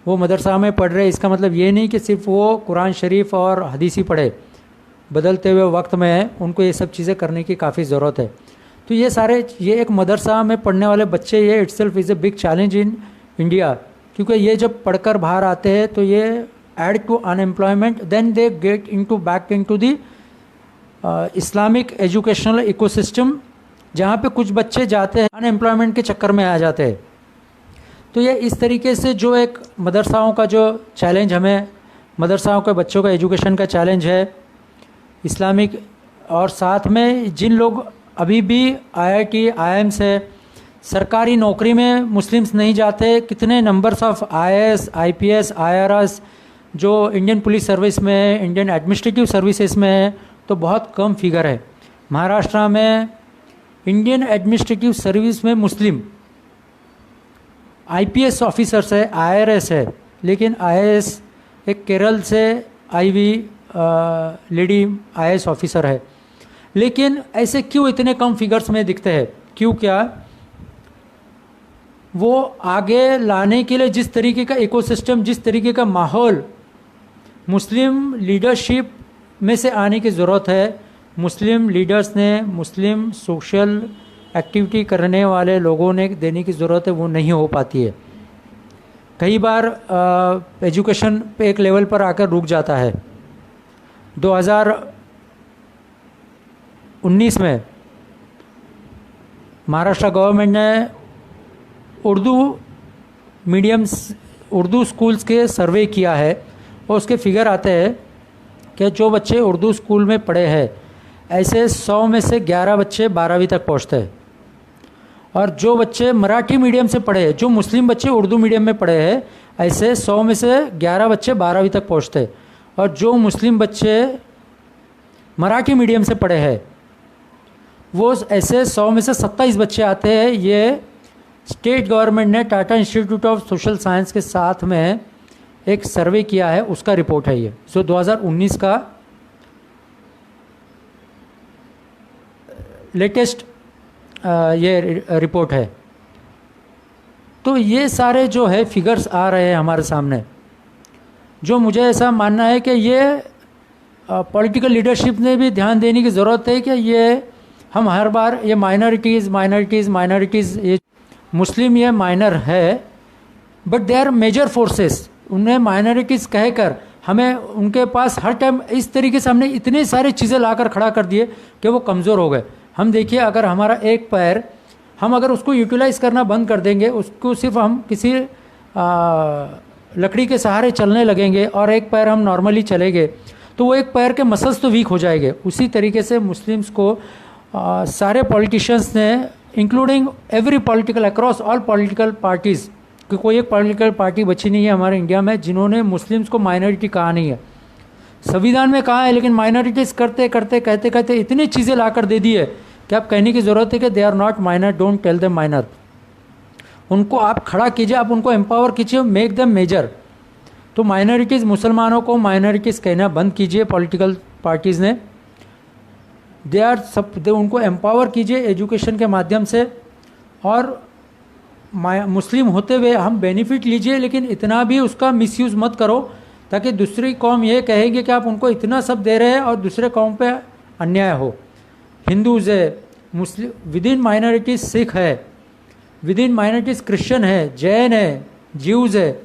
वो मदरसा में पढ़ रहे। इसका मतलब ये नहीं कि सिर्फ वो कुरान शरीफ और हदीस ही पढ़े, बदलते हुए वक्त में उनको ये सब चीज़ें करने की काफ़ी ज़रूरत है। तो ये एक मदरसा में पढ़ने वाले बच्चे, ये itself is a big challenge in India, क्योंकि ये जब पढ़कर बाहर आते हैं तो ये add to unemployment, then they get into back into the Islamic educational ecosystem, जहाँ पे कुछ बच्चे जाते हैं अनएम्प्लॉयमेंट के चक्कर में आ जाते हैं। तो ये इस तरीके से जो एक मदरसाओं का जो चैलेंज हमें, मदरसाओं के बच्चों का एजुकेशन का चैलेंज है इस्लामिक, और साथ में जिन लोग अभी भी आईआईटी आईआईएम से सरकारी नौकरी में मुस्लिम्स नहीं जाते, कितने numbers of IAS IPS IRS जो इंडियन पुलिस सर्विस में है, इंडियन एडमिनिस्ट्रेटिव सर्विसेज में है, तो बहुत कम फिगर है। महाराष्ट्र में इंडियन एडमिनिस्ट्रेटिव सर्विस में मुस्लिम आईपीएस ऑफिसर्स है, आईआरएस है, लेकिन आईएएस एक केरल से आई हुई लेडी आईएएस ऑफिसर है। लेकिन ऐसे क्यों इतने कम फिगर्स में दिखते हैं? क्यों? क्या वो आगे लाने के लिए जिस तरीके का इकोसिस्टम, जिस तरीके का माहौल मुस्लिम लीडरशिप में से आने की ज़रूरत है, मुस्लिम लीडर्स ने, मुस्लिम सोशल एक्टिविटी करने वाले लोगों ने देने की ज़रूरत है, वो नहीं हो पाती है। कई बार एजुकेशन पे एक लेवल पर आकर रुक जाता है। 2019 में महाराष्ट्र गवर्नमेंट ने उर्दू मीडियम्स, उर्दू स्कूल्स के सर्वे किया है और उसके फिगर आते हैं कि जो बच्चे उर्दू स्कूल में पढ़े हैं ऐसे 100 में से 11 बच्चे 12वीं तक पहुंचते हैं, और जो बच्चे मराठी मीडियम से पढ़े हैं, जो मुस्लिम बच्चे उर्दू मीडियम में पढ़े हैं, ऐसे 100 में से 11 बच्चे 12वीं तक पहुंचते हैं, और जो मुस्लिम बच्चे मराठी मीडियम से पढ़े हैं वो ऐसे 100 में से 27 बच्चे आते हैं। ये स्टेट गवर्नमेंट ने Tata institute of social science के साथ में एक सर्वे किया है, उसका रिपोर्ट है ये, जो 2019 का लेटेस्ट ये रिपोर्ट है। तो ये सारे जो है फिगर्स आ रहे हैं हमारे सामने, जो मुझे ऐसा मानना है कि ये पॉलिटिकल लीडरशिप ने भी ध्यान देने की ज़रूरत है कि ये हम हर बार ये माइनॉरिटीज़, ये मुस्लिम ये माइनर है, but they are major forces. उन्हें माइनॉरिटीज़ कहकर हमें उनके पास हर टाइम इस तरीके से हमने इतने सारे चीज़ें लाकर खड़ा कर दिए कि वो कमज़ोर हो गए। हम देखिए, अगर हमारा एक पैर, हम अगर उसको यूटिलाइज़ करना बंद कर देंगे, उसको सिर्फ हम किसी लकड़ी के सहारे चलने लगेंगे और एक पैर हम नॉर्मली चलेंगे, तो वो एक पैर के मसल्स तो वीक हो जाएंगे। उसी तरीके से मुस्लिम्स को सारे पॉलिटिशियंस ने, including every political, across all political parties, कि कोई एक पॉलिटिकल पार्टी बची नहीं है हमारे इंडिया में जिन्होंने मुस्लिम्स को माइनॉरिटी कहा नहीं है। संविधान में कहा है, लेकिन माइनॉरिटीज़ कहते इतनी चीज़ें लाकर दे दी है कि आप कहने की ज़रूरत है कि they are not minor, don't tell them minor. उनको आप खड़ा कीजिए, आप उनको एम्पावर कीजिए, मेक देम मेजर। तो माइनॉरिटीज़, मुसलमानों को माइनॉरिटीज़ कहना बंद कीजिए पॉलिटिकल पार्टीज़ ने। उनको एम्पावर कीजिए एजुकेशन के माध्यम से, और मुस्लिम होते हुए हम बेनिफिट लीजिए, लेकिन इतना भी उसका मिसयूज़ मत करो ताकि दूसरी कौम ये कहेगी कि आप उनको इतना सब दे रहे हैं और दूसरे कौम पे अन्याय हो। हिंदूज़ है, मुस्लिम विद इन माइनॉरिटीज़ सिख है, विद इन माइनॉरिटीज़ क्रिश्चियन है, जैन है, ज्यूज़ है।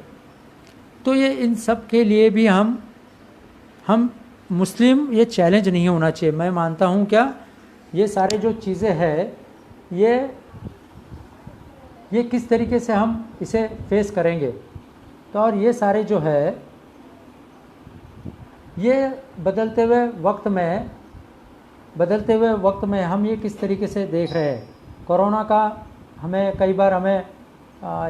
तो ये इन सब के लिए भी हम मुस्लिम, ये चैलेंज नहीं होना चाहिए। मैं मानता हूँ क्या ये सारे जो चीज़ें हैं, ये किस तरीके से हम इसे फेस करेंगे। तो और ये सारे जो है, ये बदलते हुए वक्त में हम ये किस तरीके से देख रहे हैं। कोरोना का हमें कई बार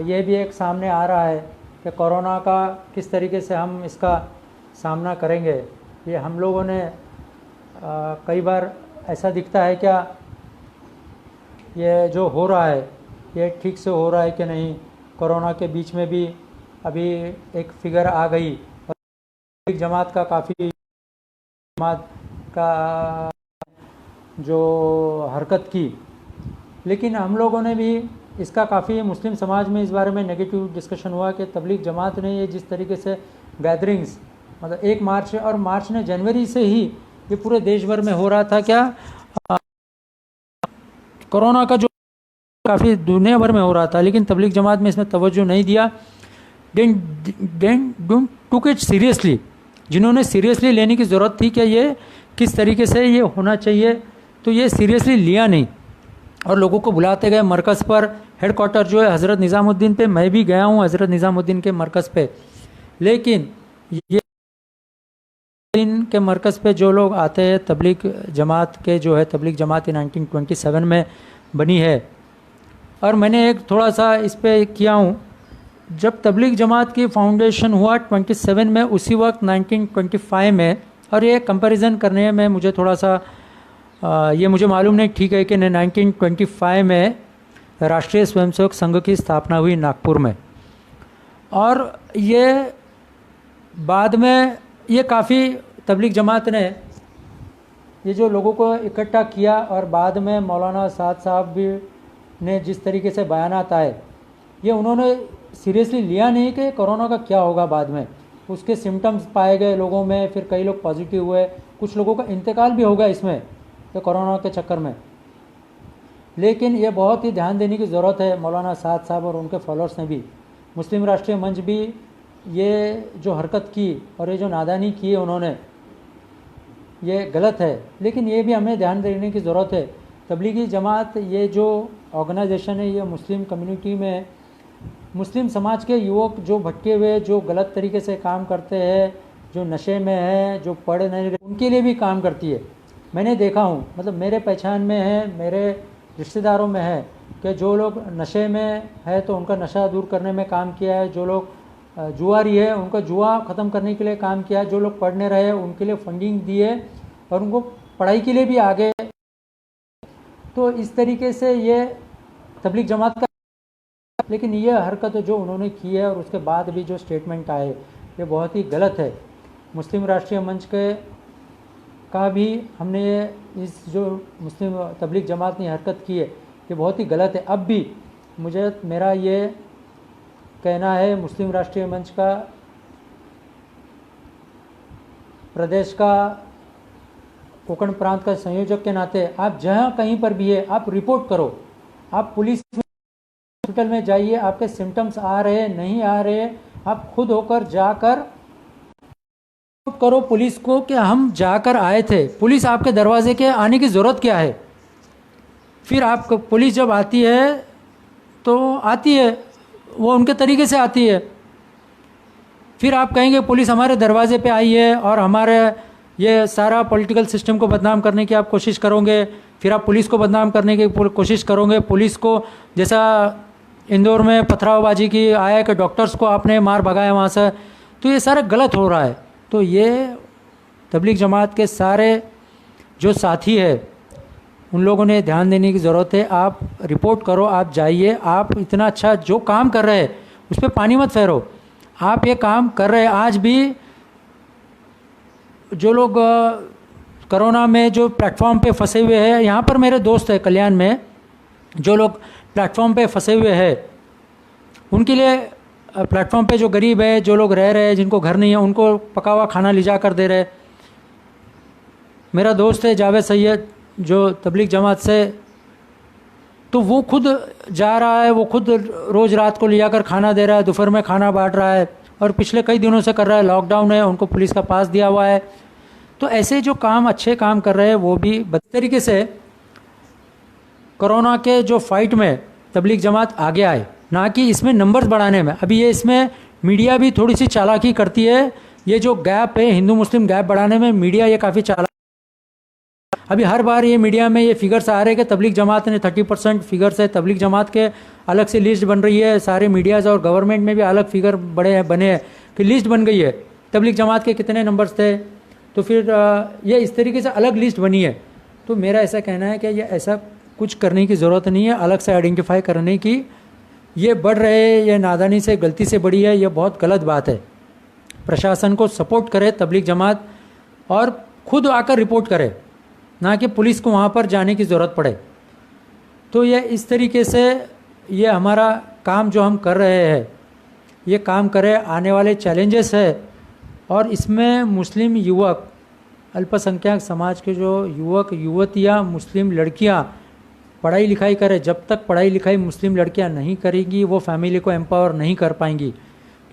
ये भी एक सामने आ रहा है कि कोरोना का किस तरीके से हम इसका सामना करेंगे। ये हम लोगों ने कई बार ऐसा दिखता है क्या ये जो हो रहा है ये ठीक से हो रहा है कि नहीं। कोरोना के बीच में भी अभी एक फिगर आ गई, तबलीग जमात का काफ़ी जो हरकत की, लेकिन हम लोगों ने भी इसका काफ़ी, मुस्लिम समाज में इस बारे में नेगेटिव डिस्कशन हुआ कि तबलीग जमात ने ये जिस तरीके से गैदरिंग्स, मतलब 1 मार्च और मार्च ने जनवरी से ही ये पूरे देश भर में हो रहा था क्या, कोरोना का जो काफ़ी दुनिया भर में हो रहा था, लेकिन तबलीग जमात में इसमें तवज्जो नहीं दिया। Don't took it seriously. जिन्होंने सीरियसली लेने की ज़रूरत थी कि ये किस तरीके से ये होना चाहिए, तो ये सीरियसली लिया नहीं और लोगों को बुलाते गए मरकज़ पर हेड क्वार्टर जो है हज़रत निज़ामुद्दीन पे, मैं भी गया हूँ हज़रत निज़ामुद्दीन के मरकज़ पे। लेकिन ये इनके मरकज़ पे जो लोग आते हैं, तबलीग जमात के जो है, तबलीग जमात 1927 में बनी है। और मैंने एक थोड़ा सा इस पे किया हूँ, जब तबलीग जमात की फाउंडेशन हुआ 27 में, उसी वक्त 1925 में, और ये कंपैरिजन करने में मुझे थोड़ा सा ये मुझे मालूम नहीं ठीक है कि 1925 में राष्ट्रीय स्वयंसेवक संघ की स्थापना हुई नागपुर में। और ये बाद में ये काफ़ी तबलीग जमात ने ये जो लोगों को इकट्ठा किया, और बाद में मौलाना साद साहब भी ने जिस तरीके से बयानात आए, ये उन्होंने सीरियसली लिया नहीं कि कोरोना का क्या होगा। बाद में उसके सिम्टम्स पाए गए लोगों में, फिर कई लोग पॉजिटिव हुए, कुछ लोगों का इंतकाल भी होगा इसमें तो कोरोना के चक्कर में। लेकिन ये बहुत ही ध्यान देने की ज़रूरत है। मौलाना साद साहब और उनके फॉलोअर्स ने भी, मुस्लिम राष्ट्रीय मंच भी, ये जो हरकत की और ये जो नादानी की है उन्होंने, ये गलत है। लेकिन ये भी हमें ध्यान देने की ज़रूरत है। तबलीगी जमात ये जो ऑर्गेनाइजेशन है, ये मुस्लिम कम्युनिटी में मुस्लिम समाज के युवक जो भटके हुए, जो गलत तरीके से काम करते हैं, जो नशे में है, जो पढ़ नहीं रहे, उनके लिए भी काम करती है। मैंने देखा हूँ, मतलब मेरे पहचान में है, मेरे रिश्तेदारों में है कि जो लोग नशे में है तो उनका नशा दूर करने में काम किया है, जो लोग जुआरी है उनका जुआ ख़त्म करने के लिए काम किया है, जो लोग पढ़ने रहे उनके लिए फंडिंग दी है और उनको पढ़ाई के लिए भी आगे। तो इस तरीके से ये तबलीग जमात का, लेकिन ये हरकत जो उन्होंने की है और उसके बाद भी जो स्टेटमेंट आए, ये बहुत ही गलत है। मुस्लिम राष्ट्रीय मंच के का भी हमने इस जो मुस्लिम तबलीग जमात ने हरकत की है, ये बहुत ही गलत है। अब भी मुझे मेरा ये कहना है, मुस्लिम राष्ट्रीय मंच का प्रदेश का कोकण प्रांत का संयोजक के नाते, आप जहाँ कहीं पर भी है आप रिपोर्ट करो। आप पुलिस हॉस्पिटल में जाइए, आपके सिम्टम्स आ रहे नहीं आ रहे, आप खुद होकर जाकर करो पुलिस को कि हम जाकर आए थे। पुलिस आपके दरवाजे के आने की ज़रूरत क्या है? फिर आप पुलिस जब आती है तो आती है, वो उनके तरीके से आती है। फिर आप कहेंगे पुलिस हमारे दरवाजे पे आई है और हमारे ये सारा पॉलिटिकल सिस्टम को बदनाम करने की आप कोशिश करोगे। फिर आप पुलिस को बदनाम करने की कोशिश करोगे। पुलिस को, जैसा इंदौर में पथरावबाजी की आया कि डॉक्टर्स को आपने मार भगाया वहाँ से, तो ये सारा गलत हो रहा है। तो ये तबलीग जमात के सारे जो साथी है उन लोगों ने ध्यान देने की ज़रूरत है। आप रिपोर्ट करो, आप जाइए, आप इतना अच्छा जो काम कर रहे हैं उस पर पानी मत फेरो। आप ये काम कर रहे हैं। आज भी जो लोग कोरोना में जो प्लेटफॉर्म पे फंसे हुए हैं, यहाँ पर मेरे दोस्त हैं कल्याण में, जो लोग प्लेटफॉर्म पे फंसे हुए हैं, उनके लिए प्लेटफॉर्म पे जो गरीब है, जो लोग रह रहे हैं, जिनको घर नहीं है, उनको पका हुआ खाना ले जा कर दे रहे। मेरा दोस्त है जावेद सैयद जो तबलीग जमात से, तो वो खुद जा रहा है, वो खुद रोज़ रात को ले जाकर खाना दे रहा है, दोपहर में खाना बांट रहा है और पिछले कई दिनों से कर रहा है। लॉकडाउन है, उनको पुलिस का पास दिया हुआ है। तो ऐसे जो काम अच्छे काम कर रहे हैं वो भी बद तरीके से कोरोना के जो फाइट में तबलीग जमात आगे आए, ना कि इसमें नंबर्स बढ़ाने में। अभी ये इसमें मीडिया भी थोड़ी सी चालाकी करती है। ये जो गैप है, हिंदू मुस्लिम गैप बढ़ाने में मीडिया ये काफ़ी चालाक। अभी हर बार ये मीडिया में ये फिगर्स आ रहे हैं कि तबलीग जमात ने 30% फिगर्स है, तबलीग जमात के अलग से लिस्ट बन रही है। सारे मीडियाज़ और गवर्नमेंट में भी अलग फिगर बने हैं कि लिस्ट बन गई है तबलीग जमात के कितने नंबर्स थे। तो फिर ये इस तरीके से अलग लिस्ट बनी है। तो मेरा ऐसा कहना है कि ये ऐसा कुछ करने की ज़रूरत नहीं है, अलग से आइडेंटिफाई करने की। ये बढ़ रहे, ये नादानी से गलती से बढ़ी है, ये बहुत गलत बात है। प्रशासन को सपोर्ट करे तबलीग जमात और खुद आकर रिपोर्ट करे, ना कि पुलिस को वहाँ पर जाने की ज़रूरत पड़े। तो ये इस तरीके से ये हमारा काम जो हम कर रहे हैं, ये काम करें। आने वाले चैलेंजेस है और इसमें मुस्लिम युवक, अल्पसंख्यक समाज के जो युवक युवतियाँ, मुस्लिम लड़कियाँ पढ़ाई लिखाई करें। जब तक पढ़ाई लिखाई मुस्लिम लड़कियाँ नहीं करेंगी, वो फैमिली को एम्पावर नहीं कर पाएंगी,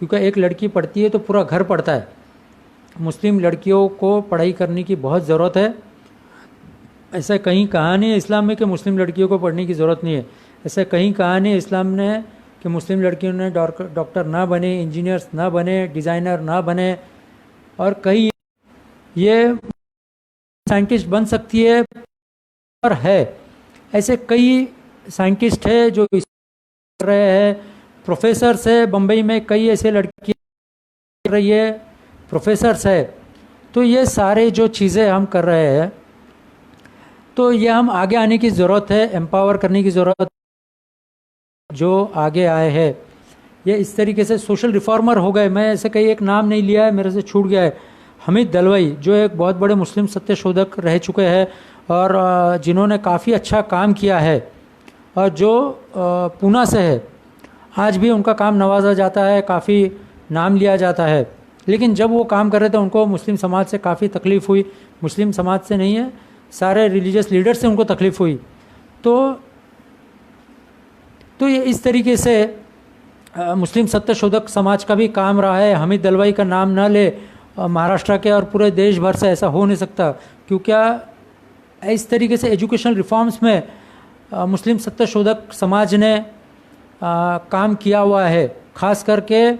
क्योंकि एक लड़की पढ़ती है तो पूरा घर पढ़ता है। मुस्लिम लड़कियों को पढ़ाई करने की बहुत ज़रूरत है। ऐसा कहीं कहा नहीं है इस्लाम में कि मुस्लिम लड़कियों को पढ़ने की ज़रूरत नहीं है, ऐसे कहीं कहा नहीं इस्लाम ने कि मुस्लिम लड़कियों ने डॉक्टर ना बने, इंजीनियर्स ना बने, डिज़ाइनर ना बने, और कहीं ये साइंटिस्ट बन सकती है और है। ऐसे कई साइंटिस्ट है जो इस कर रहे हैं, प्रोफेसर्स है बम्बई में, कई ऐसे लड़की कर रही है, प्रोफेसर्स है। तो ये सारे जो चीज़ें हम कर रहे हैं, तो ये हम आगे आने की ज़रूरत है, एम्पावर करने की ज़रूरत। जो आगे आए हैं ये इस तरीके से सोशल रिफॉर्मर हो गए। मैं ऐसे कई एक नाम नहीं लिया है, मेरे से छूट गया है। हमीद दलवाई जो एक बहुत बड़े मुस्लिम सत्यशोधक रह चुके हैं और जिन्होंने काफ़ी अच्छा काम किया है, और जो पूना से है, आज भी उनका काम नवाजा जाता है, काफ़ी नाम लिया जाता है। लेकिन जब वो काम कर रहे थे उनको मुस्लिम समाज से काफ़ी तकलीफ़ हुई। मुस्लिम समाज से नहीं है, सारे रिलीजियस लीडर से उनको तकलीफ़ हुई। तो ये इस तरीके से मुस्लिम सत्यशोधक समाज का भी काम रहा है। हमीद दलवाई का नाम ना ले महाराष्ट्र के और पूरे देश भर से, ऐसा हो नहीं सकता। क्योंकि इस तरीके से एजुकेशन रिफॉर्म्स में मुस्लिम सत्यशोधक समाज ने काम किया हुआ है। ख़ास करके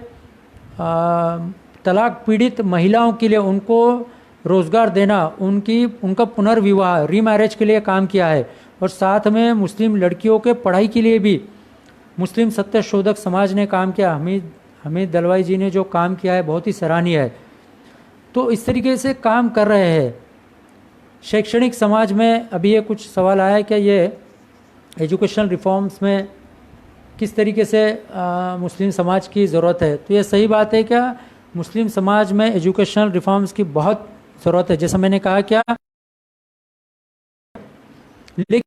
तलाक पीड़ित महिलाओं के लिए उनको रोज़गार देना, उनका पुनर्विवाह, रीमैरिज के लिए काम किया है। और साथ में मुस्लिम लड़कियों के पढ़ाई के लिए भी मुस्लिम सत्यशोधक समाज ने काम किया। हमीद दलवाई जी ने जो काम किया है बहुत ही सराहनीय है। तो इस तरीके से काम कर रहे हैं। शैक्षणिक समाज में अभी ये कुछ सवाल आया है कि ये एजुकेशनल रिफॉर्म्स में किस तरीके से मुस्लिम समाज की ज़रूरत है। तो ये सही बात है, क्या मुस्लिम समाज में एजुकेशनल रिफॉर्म्स की बहुत ज़रूरत है। जैसा मैंने कहा, क्या लेकिन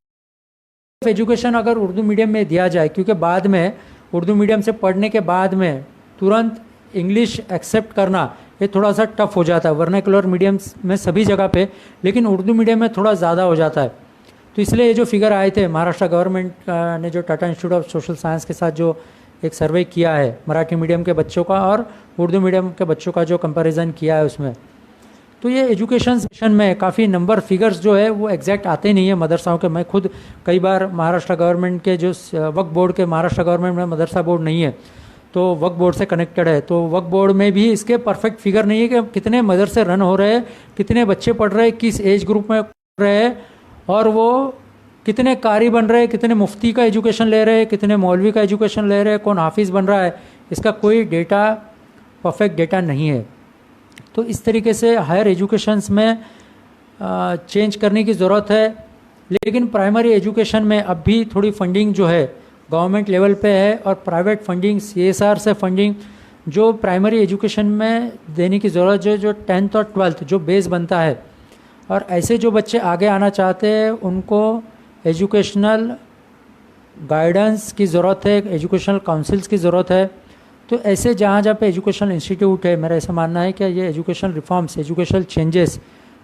एजुकेशन अगर उर्दू मीडियम में दिया जाए, क्योंकि बाद में उर्दू मीडियम से पढ़ने के बाद में तुरंत इंग्लिश एक्सेप्ट करना ये थोड़ा सा टफ हो जाता है वर्नाकुलर मीडियम्स में सभी जगह पे, लेकिन उर्दू मीडियम में थोड़ा ज़्यादा हो जाता है। तो इसलिए ये जो फिगर आए थे, महाराष्ट्र गवर्नमेंट ने जो Tata institute of social science के साथ जो एक सर्वे किया है मराठी मीडियम के बच्चों का और उर्दू मीडियम के बच्चों का जो कंपैरिजन किया है उसमें, तो ये एजुकेशन सेक्शन में काफ़ी नंबर फिगर्स जो है वो एग्जैक्ट आते नहीं है मदरसाओं के। मैं खुद कई बार महाराष्ट्र गवर्नमेंट के जो वक्फ बोर्ड के, महाराष्ट्र गवर्नमेंट में मदरसा बोर्ड नहीं है तो वक्फ बोर्ड से कनेक्टेड है, तो वक्फ बोर्ड में भी इसके परफेक्ट फिगर नहीं है कि कितने मदरसे रन हो रहे हैं, कितने बच्चे पढ़ रहे हैं, किस एज ग्रुप में पढ़ रहे हैं, और वो कितने कारी बन रहे हैं, कितने मुफ्ती का एजुकेशन ले रहे हैं, कितने मौलवी का एजुकेशन ले रहे हैं, कौन हाफिज़ बन रहा है। इसका कोई डेटा, परफेक्ट डेटा नहीं है। तो इस तरीके से हायर एजुकेशंस में चेंज करने की ज़रूरत है। लेकिन प्राइमरी एजुकेशन में अब भी थोड़ी फंडिंग जो है गवर्नमेंट लेवल पे है, और प्राइवेट फंडिंग, CSR से फंडिंग जो प्राइमरी एजुकेशन में देने की ज़रूरत है, जो 10th और 12th जो बेस बनता है। और ऐसे जो बच्चे आगे आना चाहते हैं उनको एजुकेशनल गाइडेंस की ज़रूरत है, एजुकेशनल काउंसिल्स की ज़रूरत है। तो ऐसे जहाँ जहाँ पे एजुकेशनल इंस्टीट्यूट है, मेरा ऐसा मानना है कि ये एजुकेशनल रिफॉर्म्स, एजुकेशनल चेंजेस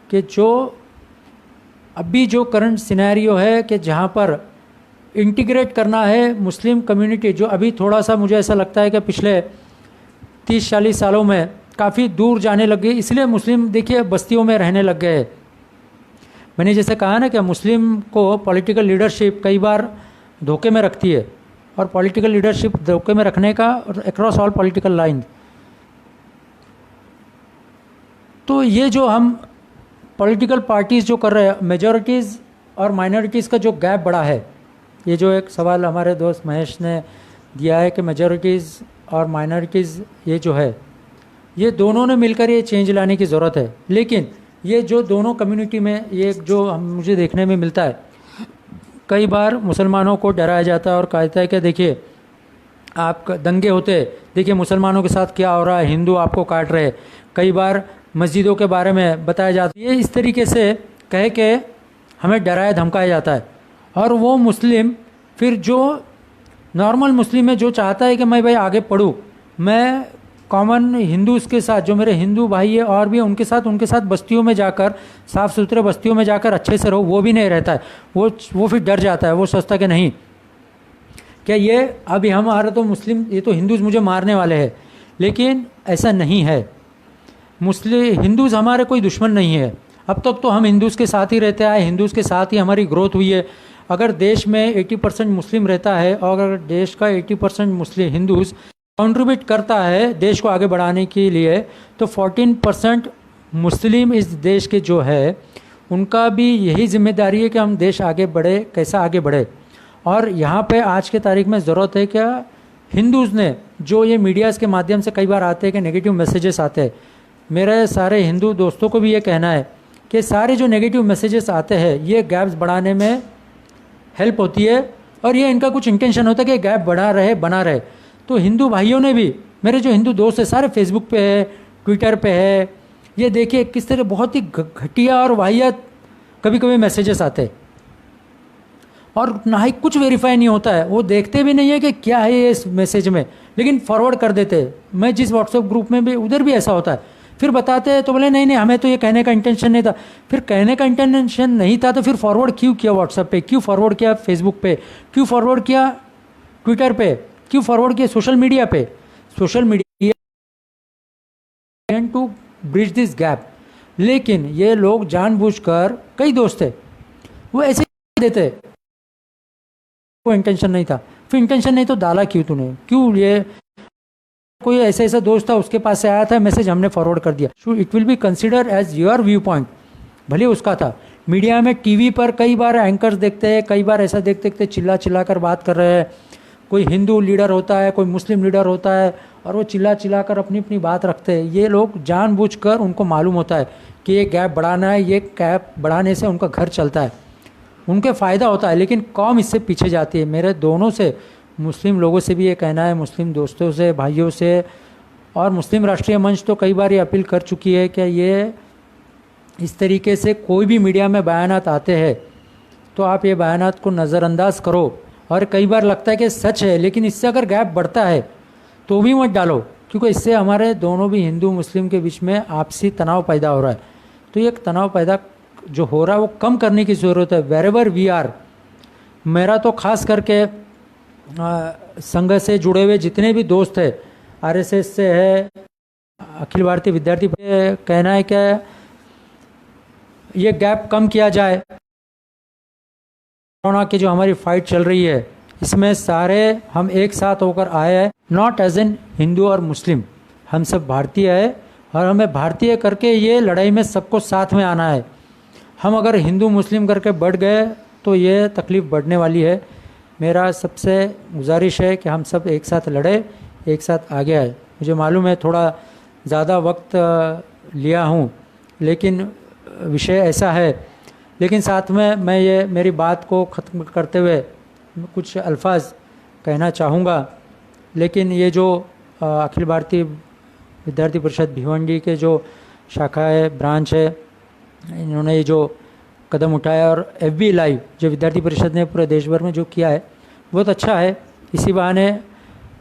के जो अभी जो करंट सिनेरियो है कि जहाँ पर इंटीग्रेट करना है मुस्लिम कम्युनिटी, जो अभी थोड़ा सा मुझे ऐसा लगता है कि पिछले 30-40 सालों में काफ़ी दूर जाने लग गई। इसलिए मुस्लिम देखिए बस्तियों में रहने लग गए। मैंने जैसे कहा ना कि मुस्लिम को पॉलिटिकल लीडरशिप कई बार धोखे में रखती है, और पॉलिटिकल लीडरशिप धोखे में रखने का अक्रॉस ऑल पॉलिटिकल लाइन। तो ये जो हम पॉलिटिकल पार्टीज़ जो कर रहे हैं, मेजॉरिटीज़ और माइनॉरिटीज़ का जो गैप बढ़ा है, ये जो एक सवाल हमारे दोस्त महेश ने दिया है कि मेजॉरिटीज़ और माइनॉरिटीज़ ये जो है, ये दोनों ने मिलकर ये चेंज लाने की ज़रूरत है। लेकिन ये जो दोनों कम्युनिटी में ये जो मुझे देखने में मिलता है, कई बार मुसलमानों को डराया जाता है और कहता है कि देखिए आप दंगे होते, देखिए मुसलमानों के साथ क्या हो रहा है, हिंदू आपको काट रहे। कई बार मस्जिदों के बारे में बताया जाता है, ये इस तरीके से कह के हमें डराया धमकाया जाता है। और वो मुस्लिम फिर जो नॉर्मल मुस्लिम है, जो चाहता है कि मैं भाई आगे पढ़ूँ, मैं कॉमन हिंदूज़ के साथ, जो मेरे हिंदू भाई है और भी उनके साथ बस्तियों में जाकर, साफ़ सुथरे बस्तियों में जाकर अच्छे से रहो, वो भी नहीं रहता है। वो फिर डर जाता है, वो सोचता कि नहीं, क्या ये अभी हमारा तो मुस्लिम, ये तो हिंदूज़ मुझे मारने वाले हैं। लेकिन ऐसा नहीं है। मुस्लिम हिंदूज़ हमारे कोई दुश्मन नहीं है। अब तक तो हम हिंदूज़ के साथ ही रहते आए, हिंदूज़ के साथ ही हमारी ग्रोथ हुई है। अगर देश में 80% मुस्लिम रहता है और अगर देश का 80% मुस्लिम हिंदूज कंट्रीब्यूट करता है देश को आगे बढ़ाने के लिए, तो 14% मुस्लिम इस देश के जो है उनका भी यही जिम्मेदारी है कि हम देश आगे बढ़े, कैसा आगे बढ़े। और यहाँ पे आज के तारीख में ज़रूरत है क्या हिंदूज़ ने, जो ये मीडियाज़ के माध्यम से कई बार आते हैं कि नेगेटिव मैसेजेस आते हैं, मेरे सारे हिंदू दोस्तों को भी ये कहना है कि सारे जो नेगेटिव मैसेजेस आते हैं ये गैप्स बढ़ाने में हेल्प होती है और ये इनका कुछ इंटेंशन होता है कि गैप बढ़ा रहे, बना रहे। तो हिंदू भाइयों ने भी, मेरे जो हिंदू दोस्त हैं सारे फेसबुक पे है, ट्विटर पे है, ये देखिए किस तरह बहुत ही घटिया और वाहियात कभी कभी मैसेजेस आते हैं और ना ही कुछ वेरीफाई नहीं होता है, वो देखते भी नहीं है कि क्या है ये इस मैसेज में, लेकिन फॉरवर्ड कर देते हैं। मैं जिस व्हाट्सएप ग्रुप में भी उधर भी ऐसा होता है, फिर बताते हैं तो बोले नहीं नहीं हमें तो ये कहने का इंटेंशन नहीं था। फिर कहने का इंटेंशन नहीं था तो फिर फॉरवर्ड क्यों किया व्हाट्सएप पे, क्यों फॉरवर्ड किया फेसबुक पे, क्यों फॉरवर्ड किया ट्विटर पे, क्यों फॉरवर्ड किया सोशल मीडिया पे। Social media to bridge this gap, लेकिन ये लोग जानबूझकर, कई दोस्त है वो ऐसे देते, कोई इंटेंशन नहीं था। फिर इंटेंशन नहीं तो डाला क्यों तूने, क्यों, ये कोई ऐसा ऐसा दोस्त था उसके पास से आया था मैसेज, हमने फॉरवर्ड कर दिया। So it will be consider as your view point, भले उसका था। मीडिया में टीवी पर कई बार एंकर्स देखते हैं, कई बार ऐसा देखते देखते चिल्ला चिल्ला कर बात कर रहे हैं, कोई हिंदू लीडर होता है, कोई मुस्लिम लीडर होता है और वो चिल्ला चिल्ला कर अपनी अपनी बात रखते हैं। ये लोग जानबूझकर, उनको मालूम होता है कि ये गैप बढ़ाना है, ये गैप बढ़ाने से उनका घर चलता है, उनके फ़ायदा होता है, लेकिन कौम इससे पीछे जाती है। मेरे दोनों से, मुस्लिम लोगों से भी ये कहना है, मुस्लिम दोस्तों से, भाइयों से, और मुस्लिम राष्ट्रीय मंच तो कई बार ये अपील कर चुकी है कि ये इस तरीके से कोई भी मीडिया में बयानात आते हैं तो आप ये बयानात को नज़रअंदाज करो। और कई बार लगता है कि सच है, लेकिन इससे अगर गैप बढ़ता है तो भी मत डालो, क्योंकि इससे हमारे दोनों भी हिंदू मुस्लिम के बीच में आपसी तनाव पैदा हो रहा है। तो ये तनाव पैदा जो हो रहा है वो कम करने की ज़रूरत है। वेरेवर वी आर, मेरा तो खास करके संघ से जुड़े हुए जितने भी दोस्त हैं, आरएसएस से है, अखिल भारतीय विद्यार्थी, कहना है कि ये गैप कम किया जाए। कोरोना की जो हमारी फाइट चल रही है इसमें सारे हम एक साथ होकर आए हैं, नॉट एज एन हिंदू और मुस्लिम, हम सब भारतीय है और हमें भारतीय करके ये लड़ाई में सबको साथ में आना है। हम अगर हिंदू मुस्लिम करके बढ़ गए तो ये तकलीफ़ बढ़ने वाली है। मेरा सबसे गुजारिश है कि हम सब एक साथ लड़े, एक साथ आगे आए। मुझे मालूम है थोड़ा ज़्यादा वक्त लिया हूँ, लेकिन विषय ऐसा है। लेकिन साथ में मैं ये मेरी बात को ख़त्म करते हुए कुछ अल्फाज कहना चाहूँगा। लेकिन ये जो अखिल भारतीय विद्यार्थी परिषद भिवंडी के जो शाखा है, ब्रांच है, इन्होंने ये जो कदम उठाया और FB लाइव जो विद्यार्थी परिषद ने पूरे देश भर में जो किया है बहुत अच्छा है। इसी बहाने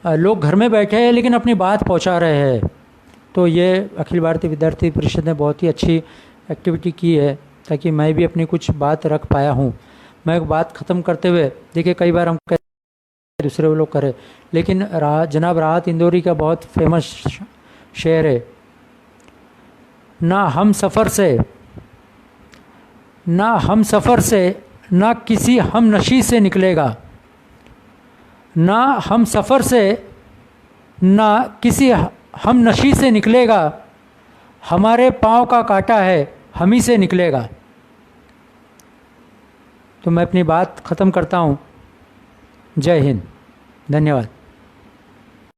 लोग घर में बैठे हैं लेकिन अपनी बात पहुंचा रहे हैं। तो ये अखिल भारतीय विद्यार्थी परिषद ने बहुत ही अच्छी एक्टिविटी की है ताकि मैं भी अपनी कुछ बात रख पाया हूँ। मैं एक बात ख़त्म करते हुए, देखिए कई बार हम दूसरे लोग करें, लेकिन जनाब राहत इंदौरी का बहुत फेमस शेर है, ना हम सफ़र से ना किसी हम नशी से निकलेगा, ना हम सफ़र से ना किसी हम नशी से निकलेगा, हमारे पाँव का कांटा है हम ही से निकलेगा। तो मैं अपनी बात ख़त्म करता हूँ। जय हिंद, धन्यवाद।